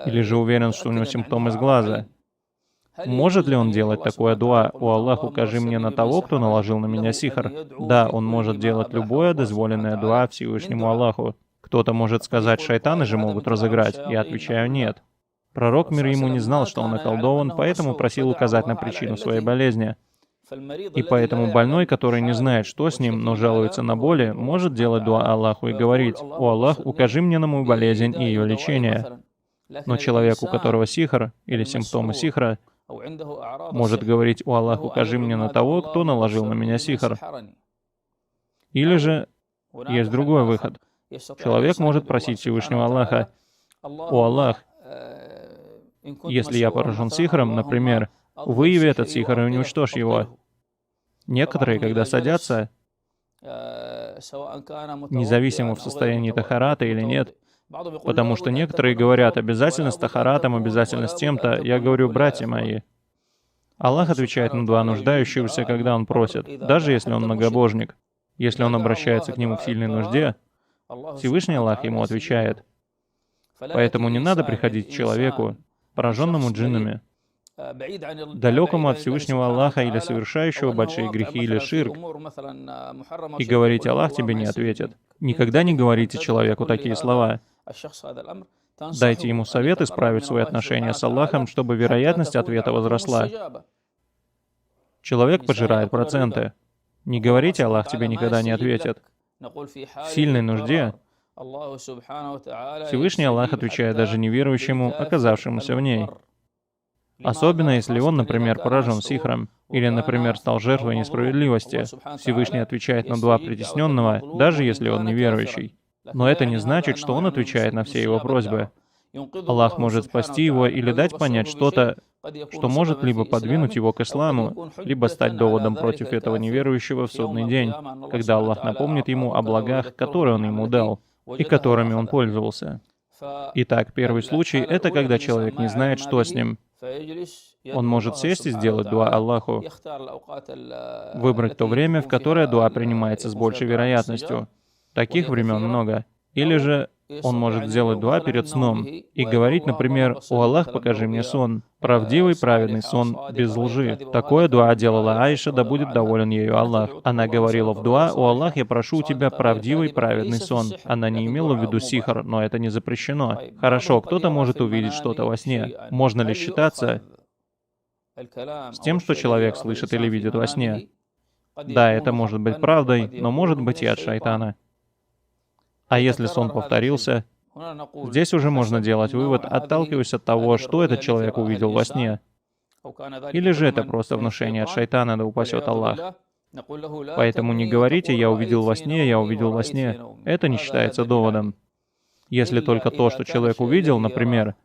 или же уверен, что у него симптомы с глаза, может ли он делать такое дуа: «О Аллах, укажи мне на того, кто наложил на меня сихр»? Да, он может делать любое дозволенное дуа Всевышнему Аллаху. Кто-то может сказать: шайтаны же могут разыграть. Я отвечаю: нет. Пророк, мир ему, не знал, что он околдован, поэтому просил указать на причину своей болезни. И поэтому больной, который не знает, что с ним, но жалуется на боли, может делать дуа Аллаху и говорить: «О Аллах, укажи мне на мою болезнь и ее лечение». Но человек, у которого сихр или симптомы сихра, может говорить: «О Аллах, укажи мне на того, кто наложил на меня сихр». Или же есть другой выход. Человек может просить Всевышнего Аллаха: «О Аллах, если я поражен сихром, например, выяви этот сихр и уничтожь его». Некоторые, когда садятся, независимо в состоянии тахарата или нет, потому что некоторые говорят: обязательно с тахаратом, обязательно с тем-то. Я говорю: братья мои, Аллах отвечает на дуа нуждающегося, когда он просит, даже если он многобожник. Если он обращается к нему в сильной нужде, Всевышний Аллах ему отвечает. Поэтому не надо приходить к человеку, пораженному джиннами, далекому от Всевышнего Аллаха или совершающего большие грехи или ширк, и говорить: Аллах тебе не ответит. Никогда не говорите человеку такие слова. Дайте ему совет исправить свои отношения с Аллахом, чтобы вероятность ответа возросла. Человек пожирает проценты. Не говорите: Аллах тебе никогда не ответит. В сильной нужде Всевышний Аллах отвечает даже неверующему, оказавшемуся в ней. Особенно если он, например, поражен сихром, или, например, стал жертвой несправедливости. Всевышний отвечает на дуа притесненного, даже если он неверующий. Но это не значит, что он отвечает на все его просьбы. Аллах может спасти его или дать понять что-то, что может либо подвинуть его к исламу, либо стать доводом против этого неверующего в судный день, когда Аллах напомнит ему о благах, которые он ему дал, и которыми он пользовался. Итак, первый случай — это когда человек не знает, что с ним. Он может сесть и сделать дуа Аллаху, выбрать то время, в которое дуа принимается с большей вероятностью. Таких времен много. Или же он может сделать дуа перед сном и говорить, например: «О Аллах, покажи мне сон, правдивый, праведный сон, без лжи». Такое дуа делала Аиша, да будет доволен ею Аллах. Она говорила в дуа: «О Аллах, я прошу у тебя правдивый, праведный сон». Она не имела в виду сихр, но это не запрещено. Хорошо, кто-то может увидеть что-то во сне. Можно ли считаться с тем, что человек слышит или видит во сне? Да, это может быть правдой, но может быть и от шайтана. А если сон повторился, здесь уже можно делать вывод, отталкиваясь от того, что этот человек увидел во сне. Или же это просто внушение от шайтана, да упасет Аллах. Поэтому не говорите: «Я увидел во сне, я увидел во сне». Это не считается доводом. Если только то, что человек увидел, например,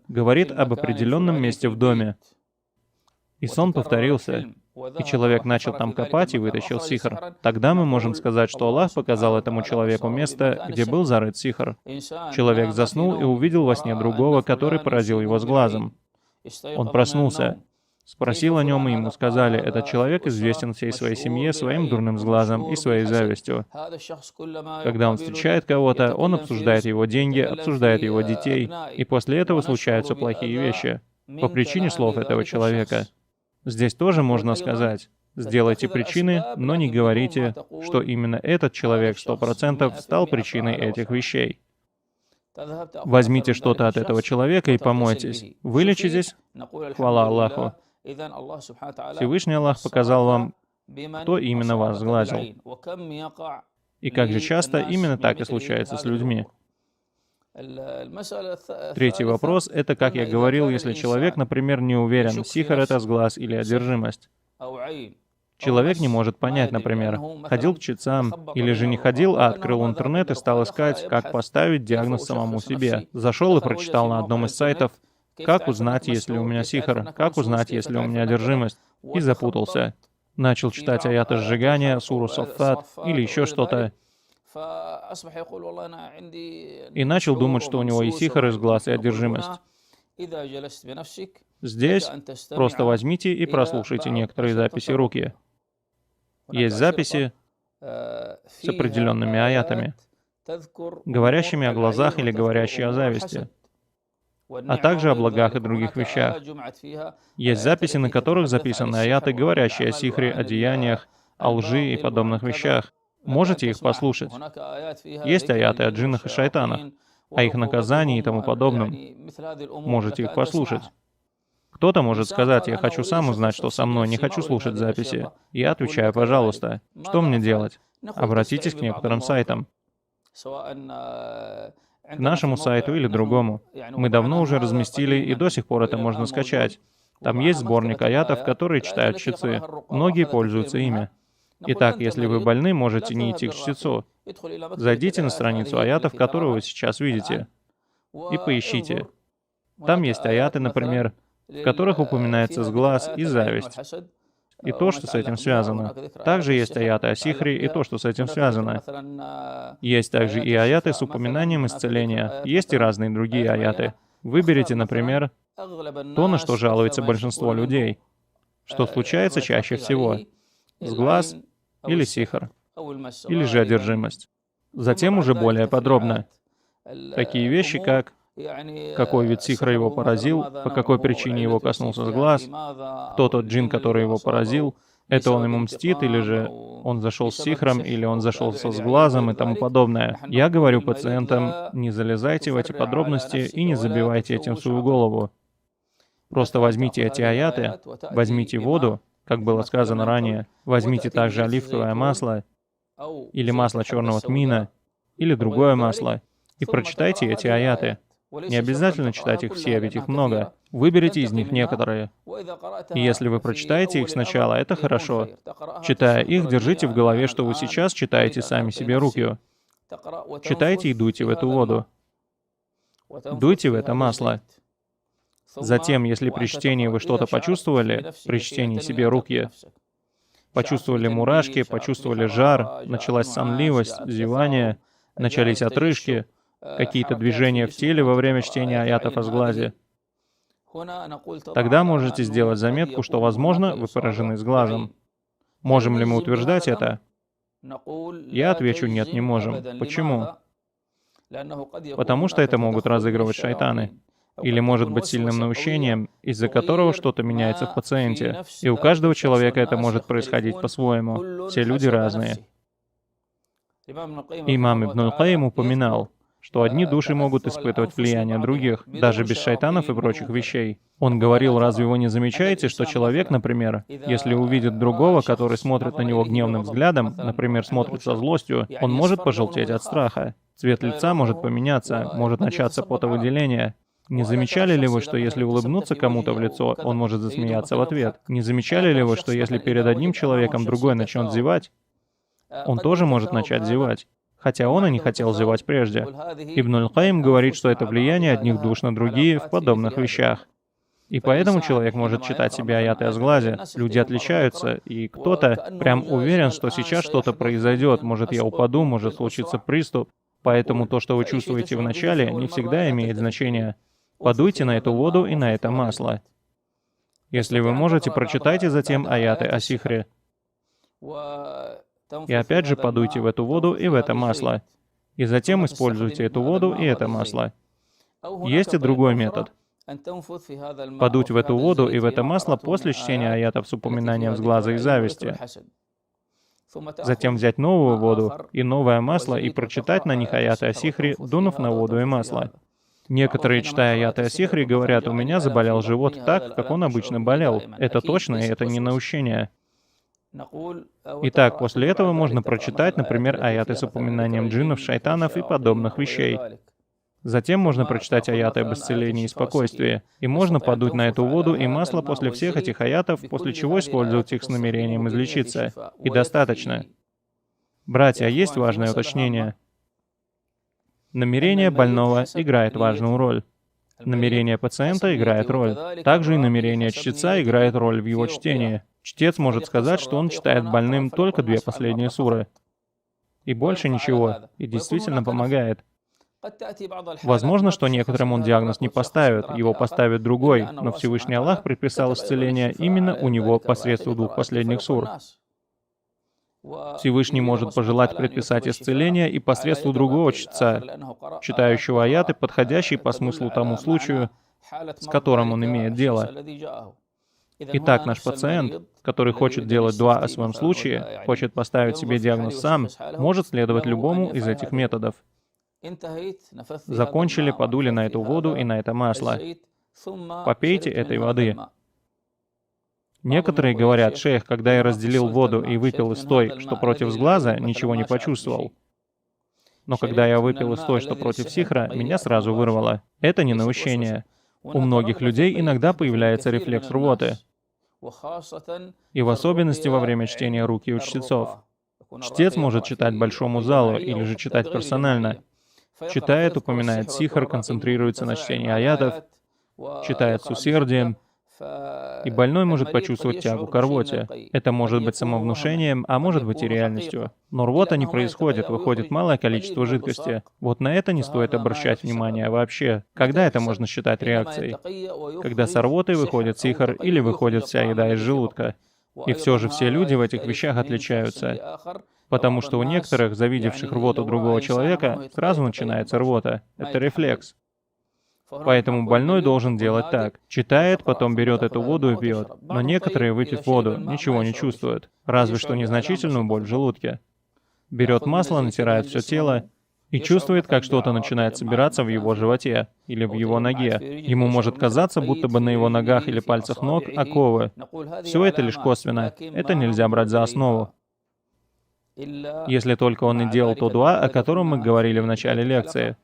говорит об определенном месте в доме, И сон повторился, и человек начал там копать и вытащил сихр. Тогда мы можем сказать, что Аллах показал этому человеку место, где был зарыт сихр. Человек заснул и увидел во сне другого, который поразил его с глазом. Он проснулся, спросил о нем, и ему сказали: этот человек известен всей своей семье своим дурным сглазом и своей завистью. Когда он встречает кого-то, он обсуждает его деньги, обсуждает его детей, и после этого случаются плохие вещи по причине слов этого человека. Здесь тоже можно сказать: сделайте причины, но не говорите, что именно этот человек 100% стал причиной этих вещей. Возьмите что-то от этого человека и помойтесь. Вылечитесь? Хвала Аллаху. Всевышний Аллах показал вам, кто именно вас сглазил. И как же часто именно так и случается с людьми. Третий вопрос — это, как я говорил, если человек, например, не уверен, сихр — это сглаз или одержимость. Человек не может понять, например, ходил к чтецам, или же не ходил, а открыл интернет и стал искать, как поставить диагноз самому себе. Зашел и прочитал на одном из сайтов, как узнать, если у меня сихр, как узнать, если у меня одержимость, и запутался. Начал читать аяты сжигания, суру Саффат или еще что-то, и начал думать, что у него и сихр, и сглаз, и одержимость. Здесь просто возьмите и прослушайте некоторые записи руки. Есть записи с определенными аятами, говорящими о глазах или говорящие о зависти, а также о благах и других вещах. Есть записи, на которых записаны аяты, говорящие о сихре, о деяниях, о лжи и подобных вещах. Можете их послушать. Есть аяты о джиннах и шайтанах, о их наказании и тому подобном. Можете их послушать. Кто-то может сказать: я хочу сам узнать, что со мной, не хочу слушать записи. Я отвечаю: пожалуйста, что мне делать? Обратитесь к некоторым сайтам. К нашему сайту или другому. Мы давно уже разместили, и до сих пор это можно скачать. Там есть сборник аятов, которые читают чтецы. Многие пользуются ими. Итак, если вы больны, можете не идти к чтецу. Зайдите на страницу аятов, которую вы сейчас видите, и поищите. Там есть аяты, например, в которых упоминается сглаз и зависть, и то, что с этим связано. Также есть аяты о сихре и то, что с этим связано. Есть также и аяты с упоминанием исцеления. Есть и разные другие аяты. Выберите, например, то, на что жалуется большинство людей. Что случается чаще всего? Сглаз или сихр, или же одержимость. Затем уже более подробно. Такие вещи, как какой вид сихра его поразил, по какой причине его коснулся сглаз, кто тот джин, который его поразил, это он ему мстит, или же он зашел с сихром, или он зашел со сглазом и тому подобное. Я говорю пациентам: не залезайте в эти подробности и не забивайте этим свою голову. Просто возьмите эти аяты, возьмите воду, как было сказано ранее, возьмите также оливковое масло, или масло черного тмина, или другое масло, и прочитайте эти аяты. Не обязательно читать их все, ведь их много. Выберите из них некоторые. И если вы прочитаете их сначала, это хорошо. Читая их, держите в голове, что вы сейчас читаете сами себе рукью. Читайте и дуйте в эту воду. Дуйте в это масло. Затем, если при чтении вы что-то почувствовали, при чтении себе руки, почувствовали мурашки, почувствовали жар, началась сонливость, зевание, начались отрыжки, какие-то движения в теле во время чтения аятов о сглазе, тогда можете сделать заметку, что, возможно, вы поражены сглазом. Можем ли мы утверждать это? Я отвечу: нет, не можем. Почему? Потому что это могут разыгрывать шайтаны. Или может быть сильным наущением, из-за которого что-то меняется в пациенте. И у каждого человека это может происходить по-своему. Все люди разные. Имам Ибн Аль-Каим упоминал, что одни души могут испытывать влияние других, даже без шайтанов и прочих вещей. Он говорил: разве вы не замечаете, что человек, например, если увидит другого, который смотрит на него гневным взглядом, например, смотрит со злостью, он может пожелтеть от страха. Цвет лица может поменяться, может начаться потовыделение. Не замечали ли вы, что если улыбнуться кому-то в лицо, он может засмеяться в ответ? Не замечали ли вы, что если перед одним человеком другой начнет зевать, он тоже может начать зевать, хотя он и не хотел зевать прежде? Ибн Аль-Каим говорит, что это влияние одних душ на другие в подобных вещах. И поэтому человек может читать себе аяты о сглазе. Люди отличаются, и кто-то прям уверен, что сейчас что-то произойдет, может я упаду, может случиться приступ. Поэтому то, что вы чувствуете в начале, не всегда имеет значение. Подуйте на эту воду и на это масло. Если вы можете, прочитайте затем аяты о сихре. И опять же подуйте в эту воду и в это масло. И затем используйте эту воду и это масло. Есть и другой метод. Подуть в эту воду и в это масло после чтения аятов с упоминанием сглаза и зависти. Затем взять новую воду и новое масло и прочитать на них аяты о сихре, дунув на воду и масло. Некоторые, читая аяты о сихре, говорят, у меня заболел живот так, как он обычно болел. Это точно, и это не наущение. Итак, после этого можно прочитать, например, аяты с упоминанием джиннов, шайтанов и подобных вещей. Затем можно прочитать аяты об исцелении и спокойствии. И можно подуть на эту воду и масло после всех этих аятов, после чего использовать их с намерением излечиться. И достаточно. Братья, есть важное уточнение. Намерение больного играет важную роль. Намерение пациента играет роль. Также и намерение чтеца играет роль в его чтении. Чтец может сказать, что он читает больным только 2 последние суры. И больше ничего. И действительно помогает. Возможно, что некоторым он диагноз не поставит, его поставит другой, но Всевышний Аллах предписал исцеление именно у него посредством 2 последних сур. Всевышний может пожелать предписать исцеление и посредством другого чтеца, читающего аяты, подходящие по смыслу тому случаю, с которым он имеет дело. Итак, наш пациент, который хочет делать дуа о своем случае, хочет поставить себе диагноз сам, может следовать любому из этих методов. Закончили, подули на эту воду и на это масло. Попейте этой воды. Некоторые говорят, шейх, когда я разделил воду и выпил из той, что против сглаза, ничего не почувствовал. Но когда я выпил из той, что против сихра, меня сразу вырвало. Это не наущение. У многих людей иногда появляется рефлекс рвоты. И в особенности во время чтения руки у чтецов. Чтец может читать большому залу или же читать персонально. Читает, упоминает сихр, концентрируется на чтении аятов, читает с усердием, и больной может почувствовать тягу к рвоте. Это может быть самовнушением, а может быть и реальностью. Но рвота не происходит, выходит малое количество жидкости. Вот на это не стоит обращать внимание вообще. Когда это можно считать реакцией? Когда с рвотой выходит сихр или выходит вся еда из желудка. И все же все люди в этих вещах отличаются. Потому что у некоторых, завидевших рвоту другого человека, сразу начинается рвота. Это рефлекс. Поэтому больной должен делать так. Читает, потом берет эту воду и пьет. Но некоторые, выпив воду, ничего не чувствуют. Разве что незначительную боль в желудке. Берет масло, натирает все тело и чувствует, как что-то начинает собираться в его животе или в его ноге. Ему может казаться, будто бы на его ногах или пальцах ног оковы. Все это лишь косвенно. Это нельзя брать за основу. Если только он не делал то дуа, о котором мы говорили в начале лекции.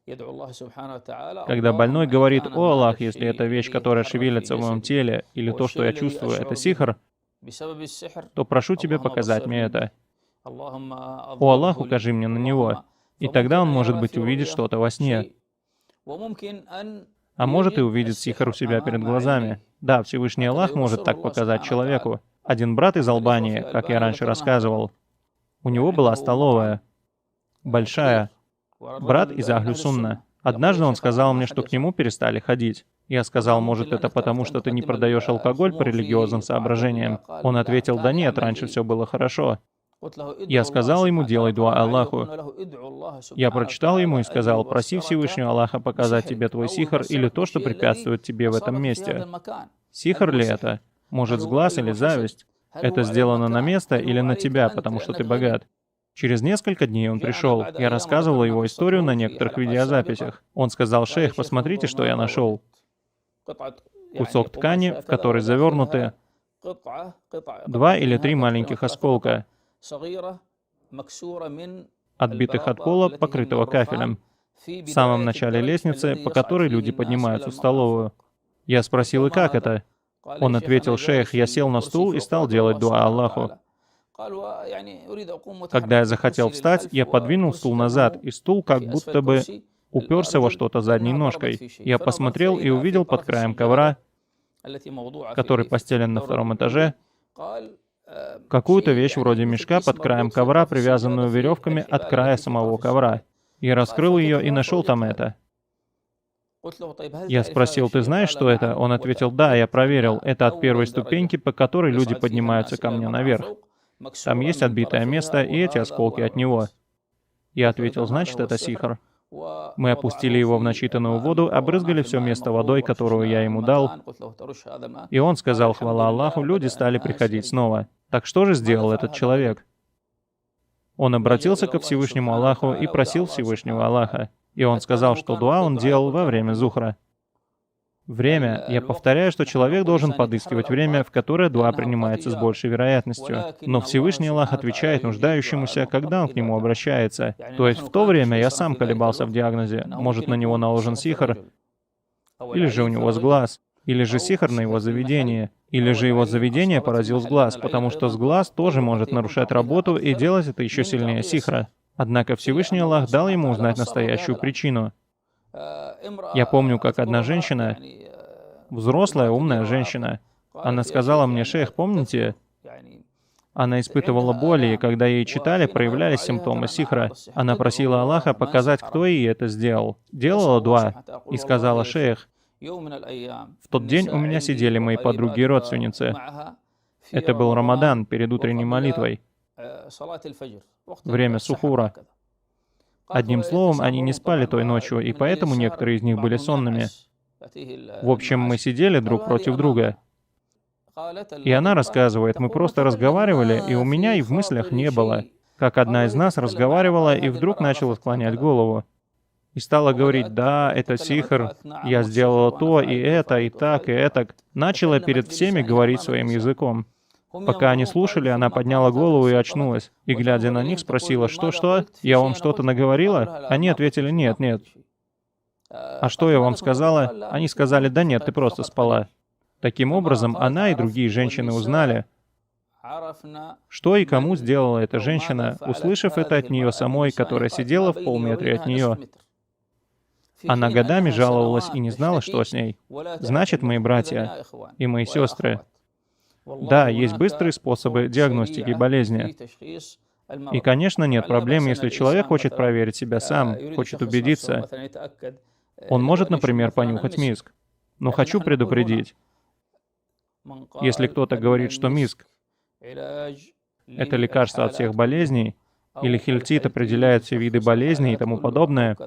Когда больной говорит: «О Аллах, если эта вещь, которая шевелится в моем теле, или то, что я чувствую, это сихр, то прошу тебя показать мне это. О Аллах, укажи мне на него». И тогда он, может быть, увидит что-то во сне. А может и увидит сихр у себя перед глазами. Да, Всевышний Аллах может так показать человеку. Один брат из Албании, как я раньше рассказывал, у него была столовая. Большая. Брат из Ахлю Сунна. Однажды он сказал мне, что к нему перестали ходить. Я сказал, может, это потому, что ты не продаешь алкоголь по религиозным соображениям. Он ответил, да нет, раньше все было хорошо. Я сказал ему, делай дуа Аллаху. Я прочитал ему и сказал, проси Всевышнего Аллаха показать тебе твой сихр или то, что препятствует тебе в этом месте. Сихр ли это? Может, сглаз или зависть? Это сделано на место или на тебя, потому что ты богат? Через несколько дней он пришел. Я рассказывал его историю на некоторых видеозаписях. Он сказал, шейх, посмотрите, что я нашел. Кусок ткани, в который завернуты 2 или 3 маленьких осколка, отбитых от пола, покрытого кафелем, в самом начале лестницы, по которой люди поднимаются в столовую. Я спросил, и как это? Он ответил, шейх, я сел на стул и стал делать дуа Аллаху. Когда я захотел встать, я подвинул стул назад, и стул как будто бы уперся во что-то задней ножкой. Я посмотрел и увидел под краем ковра который постелен на втором этаже, какую-то вещь вроде мешка под краем ковра, привязанную веревками от края самого ковра. Я раскрыл ее и нашел там это. Я спросил, ты знаешь, что это? Он ответил, да, я проверил. Это от первой ступеньки, по которой люди поднимаются ко мне наверх. Там есть отбитое место, и эти осколки от него. Я ответил, значит, это сихр. Мы опустили его в начитанную воду, обрызгали все место водой, которую я ему дал. И он сказал, хвала Аллаху, люди стали приходить снова. Так что же сделал этот человек? Он обратился ко Всевышнему Аллаху и просил Всевышнего Аллаха. И он сказал, что дуа он делал во время зухра. Время. Я повторяю, что человек должен подыскивать время, в которое дуа принимается с большей вероятностью. Но Всевышний Аллах отвечает нуждающемуся, когда он к нему обращается. То есть в то время я сам колебался в диагнозе. Может, на него наложен сихр, или же у него сглаз, или же сихр на его заведение, или же его заведение поразил сглаз, потому что сглаз тоже может нарушать работу и делать это еще сильнее сихра. Однако Всевышний Аллах дал ему узнать настоящую причину. Я помню, как одна женщина, взрослая, умная женщина, она сказала мне, шейх, помните, она испытывала боли, и когда ей читали, проявлялись симптомы сихра. Она просила Аллаха показать, кто ей это сделал. Делала дуа и сказала, шейх, в тот день у меня сидели мои подруги и родственницы. Это был Рамадан, перед утренней молитвой, время сухура. Одним словом, они не спали той ночью, и поэтому некоторые из них были сонными. В общем, мы сидели друг против друга. И она рассказывает, мы просто разговаривали, и у меня и в мыслях не было, как одна из нас разговаривала и вдруг начала склонять голову. И стала говорить, да, это сихр, я сделала то, и так, и этак. Начала перед всеми говорить своим языком. Пока они слушали, она подняла голову и очнулась. И, глядя на них, спросила, что? Я вам что-то наговорила? Они ответили, нет. А что я вам сказала? Они сказали, да нет, ты просто спала. Таким образом, она и другие женщины узнали, что и кому сделала эта женщина, услышав это от нее самой, которая сидела в полметре от нее. Она годами жаловалась и не знала, что с ней. Значит, мои братья и мои сестры, да, есть быстрые способы диагностики болезни. И, конечно, нет проблем, если человек хочет проверить себя сам, хочет убедиться. Он может, например, понюхать миск. Но хочу предупредить, если кто-то говорит, что миск — это лекарство от всех болезней, или хильтит определяет все виды болезней и тому подобное,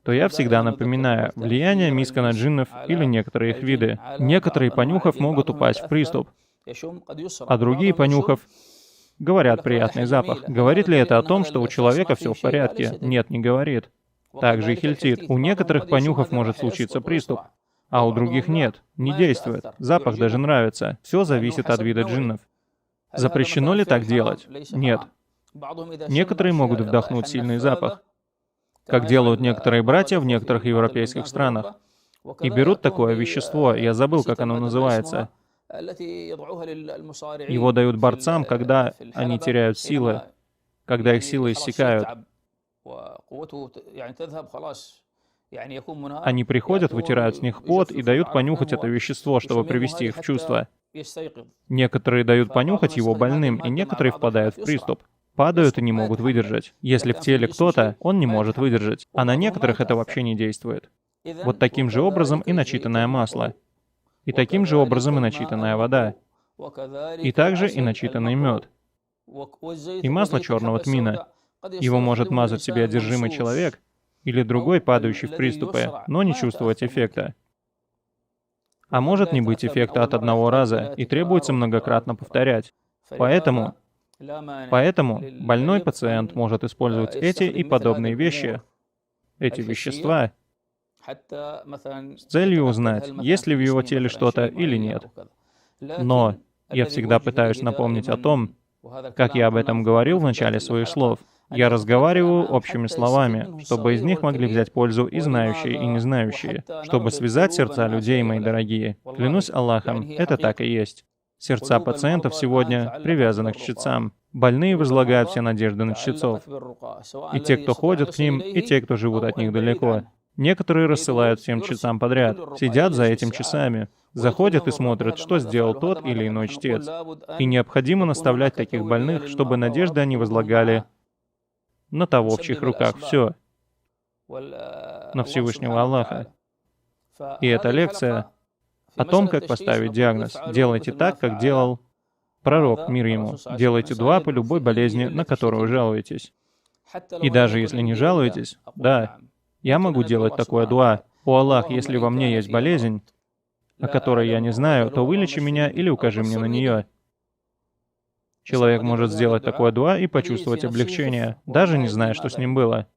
то я всегда напоминаю, влияние миска на джиннов или некоторые их виды. Некоторые, понюхав, могут упасть в приступ, а другие, понюхав, говорят приятный запах. Говорит ли это о том, что у человека все в порядке? Нет, не говорит. Также и хильтит. У некоторых, понюхав, может случиться приступ, а у других нет, не действует. Запах даже нравится. Все зависит от вида джиннов. Запрещено ли так делать? Нет. Некоторые могут вдохнуть сильный запах, как делают некоторые братья в некоторых европейских странах. И берут такое вещество, я забыл, как оно называется. Его дают борцам, когда они теряют силы, когда их силы иссякают. Они приходят, вытирают с них пот и дают понюхать это вещество, чтобы привести их в чувство. Некоторые дают понюхать его больным, и некоторые впадают в приступ. Падают и не могут выдержать. Если в теле кто-то, он не может выдержать. А на некоторых это вообще не действует. Вот таким же образом и начитанное масло. И таким же образом и начитанная вода. И также и начитанный мед. И масло черного тмина. Его может мазать себе одержимый человек или другой, падающий в приступы, но не чувствовать эффекта. А может не быть эффекта от одного раза, и требуется многократно повторять. Поэтому больной пациент может использовать эти и подобные вещи, эти вещества, с целью узнать, есть ли в его теле что-то или нет. Но я всегда пытаюсь напомнить о том, как я об этом говорил в начале своих слов. Я разговариваю общими словами, чтобы из них могли взять пользу и знающие, и не знающие, чтобы связать сердца людей, мои дорогие. Клянусь Аллахом, это так и есть. Сердца пациентов сегодня привязаны к чтецам. Больные возлагают все надежды на чтецов. И те, кто ходят к ним, и те, кто живут от них далеко. Некоторые рассылают всем чтецам подряд, сидят за этим часами, заходят и смотрят, что сделал тот или иной чтец. И необходимо наставлять таких больных, чтобы надежды они возлагали на того, в чьих руках все, на Всевышнего Аллаха. И эта лекция о том, как поставить диагноз. Делайте так, как делал пророк, мир ему. Делайте дуа по любой болезни, на которую жалуетесь. И даже если не жалуетесь, да, я могу делать такое дуа. «О Аллах, если во мне есть болезнь, о которой я не знаю, то вылечи меня или укажи мне на нее». Человек может сделать такое дуа и почувствовать облегчение, даже не зная, что с ним было.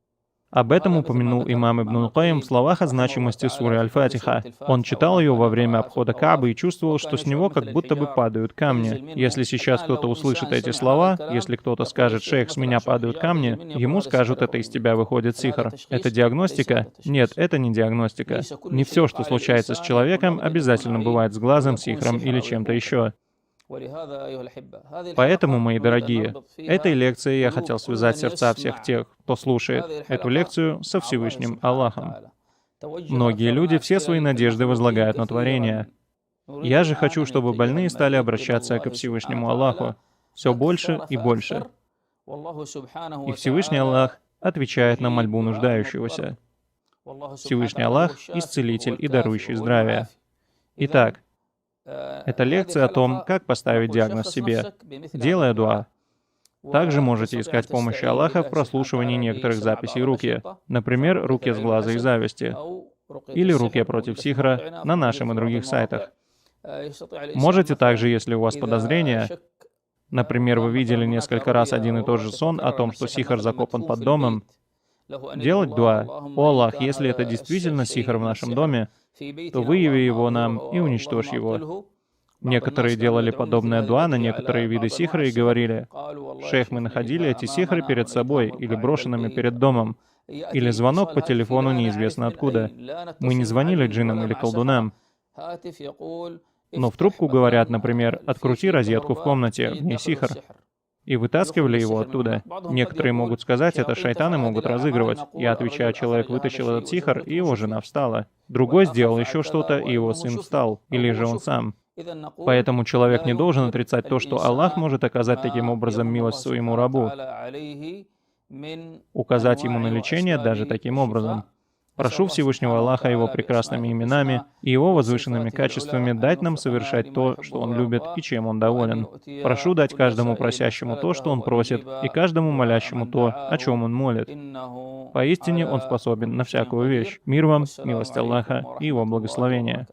Об этом упомянул имам Ибн Аль-Каим в словах о значимости суры Аль-Фатиха. Он читал ее во время обхода Каабы и чувствовал, что с него как будто бы падают камни. Если сейчас кто-то услышит эти слова, если кто-то скажет: «Шейх, с меня падают камни», ему скажут: «Это из тебя выходит сихр». Это диагностика? Нет, это не диагностика. Не все, что случается с человеком, обязательно бывает с глазом, сихром или чем-то еще. Поэтому, мои дорогие, этой лекцией я хотел связать сердца всех тех, кто слушает эту лекцию, со Всевышним Аллахом. Многие люди все свои надежды возлагают на творение. Я же хочу, чтобы больные стали обращаться ко Всевышнему Аллаху все больше и больше. И Всевышний Аллах отвечает на мольбу нуждающегося. Всевышний Аллах — исцелитель и дарующий здравие. Итак, это лекция о том, как поставить диагноз себе, делая дуа. Также можете искать помощи Аллаха в прослушивании некоторых записей руки, например, руки с глаза и зависти, или руки против сихра на нашем и других сайтах. Можете также, если у вас подозрения, например, вы видели несколько раз один и тот же сон о том, что сихр закопан под домом, делать дуа: «О Аллах, если это действительно сихр в нашем доме, то выяви его нам и уничтожь его». Некоторые делали подобное дуа на некоторые виды сихра и говорили: «Шейх, мы находили эти сихры перед собой или брошенными перед домом, или звонок по телефону неизвестно откуда. Мы не звонили джиннам или колдунам». Но в трубку говорят, например: «Открути розетку в комнате, в ней сихр», и вытаскивали его оттуда. Некоторые могут сказать: «Это шайтаны могут разыгрывать». Я отвечаю: человек вытащил этот сихр, и его жена встала. Другой сделал еще что-то, и его сын встал, или же он сам. Поэтому человек не должен отрицать то, что Аллах может оказать таким образом милость своему рабу, указать ему на лечение даже таким образом. Прошу Всевышнего Аллаха Его прекрасными именами и Его возвышенными качествами дать нам совершать то, что Он любит и чем Он доволен. Прошу дать каждому просящему то, что он просит, и каждому молящему то, о чем он молит. Поистине Он способен на всякую вещь. Мир вам, милость Аллаха и Его благословение.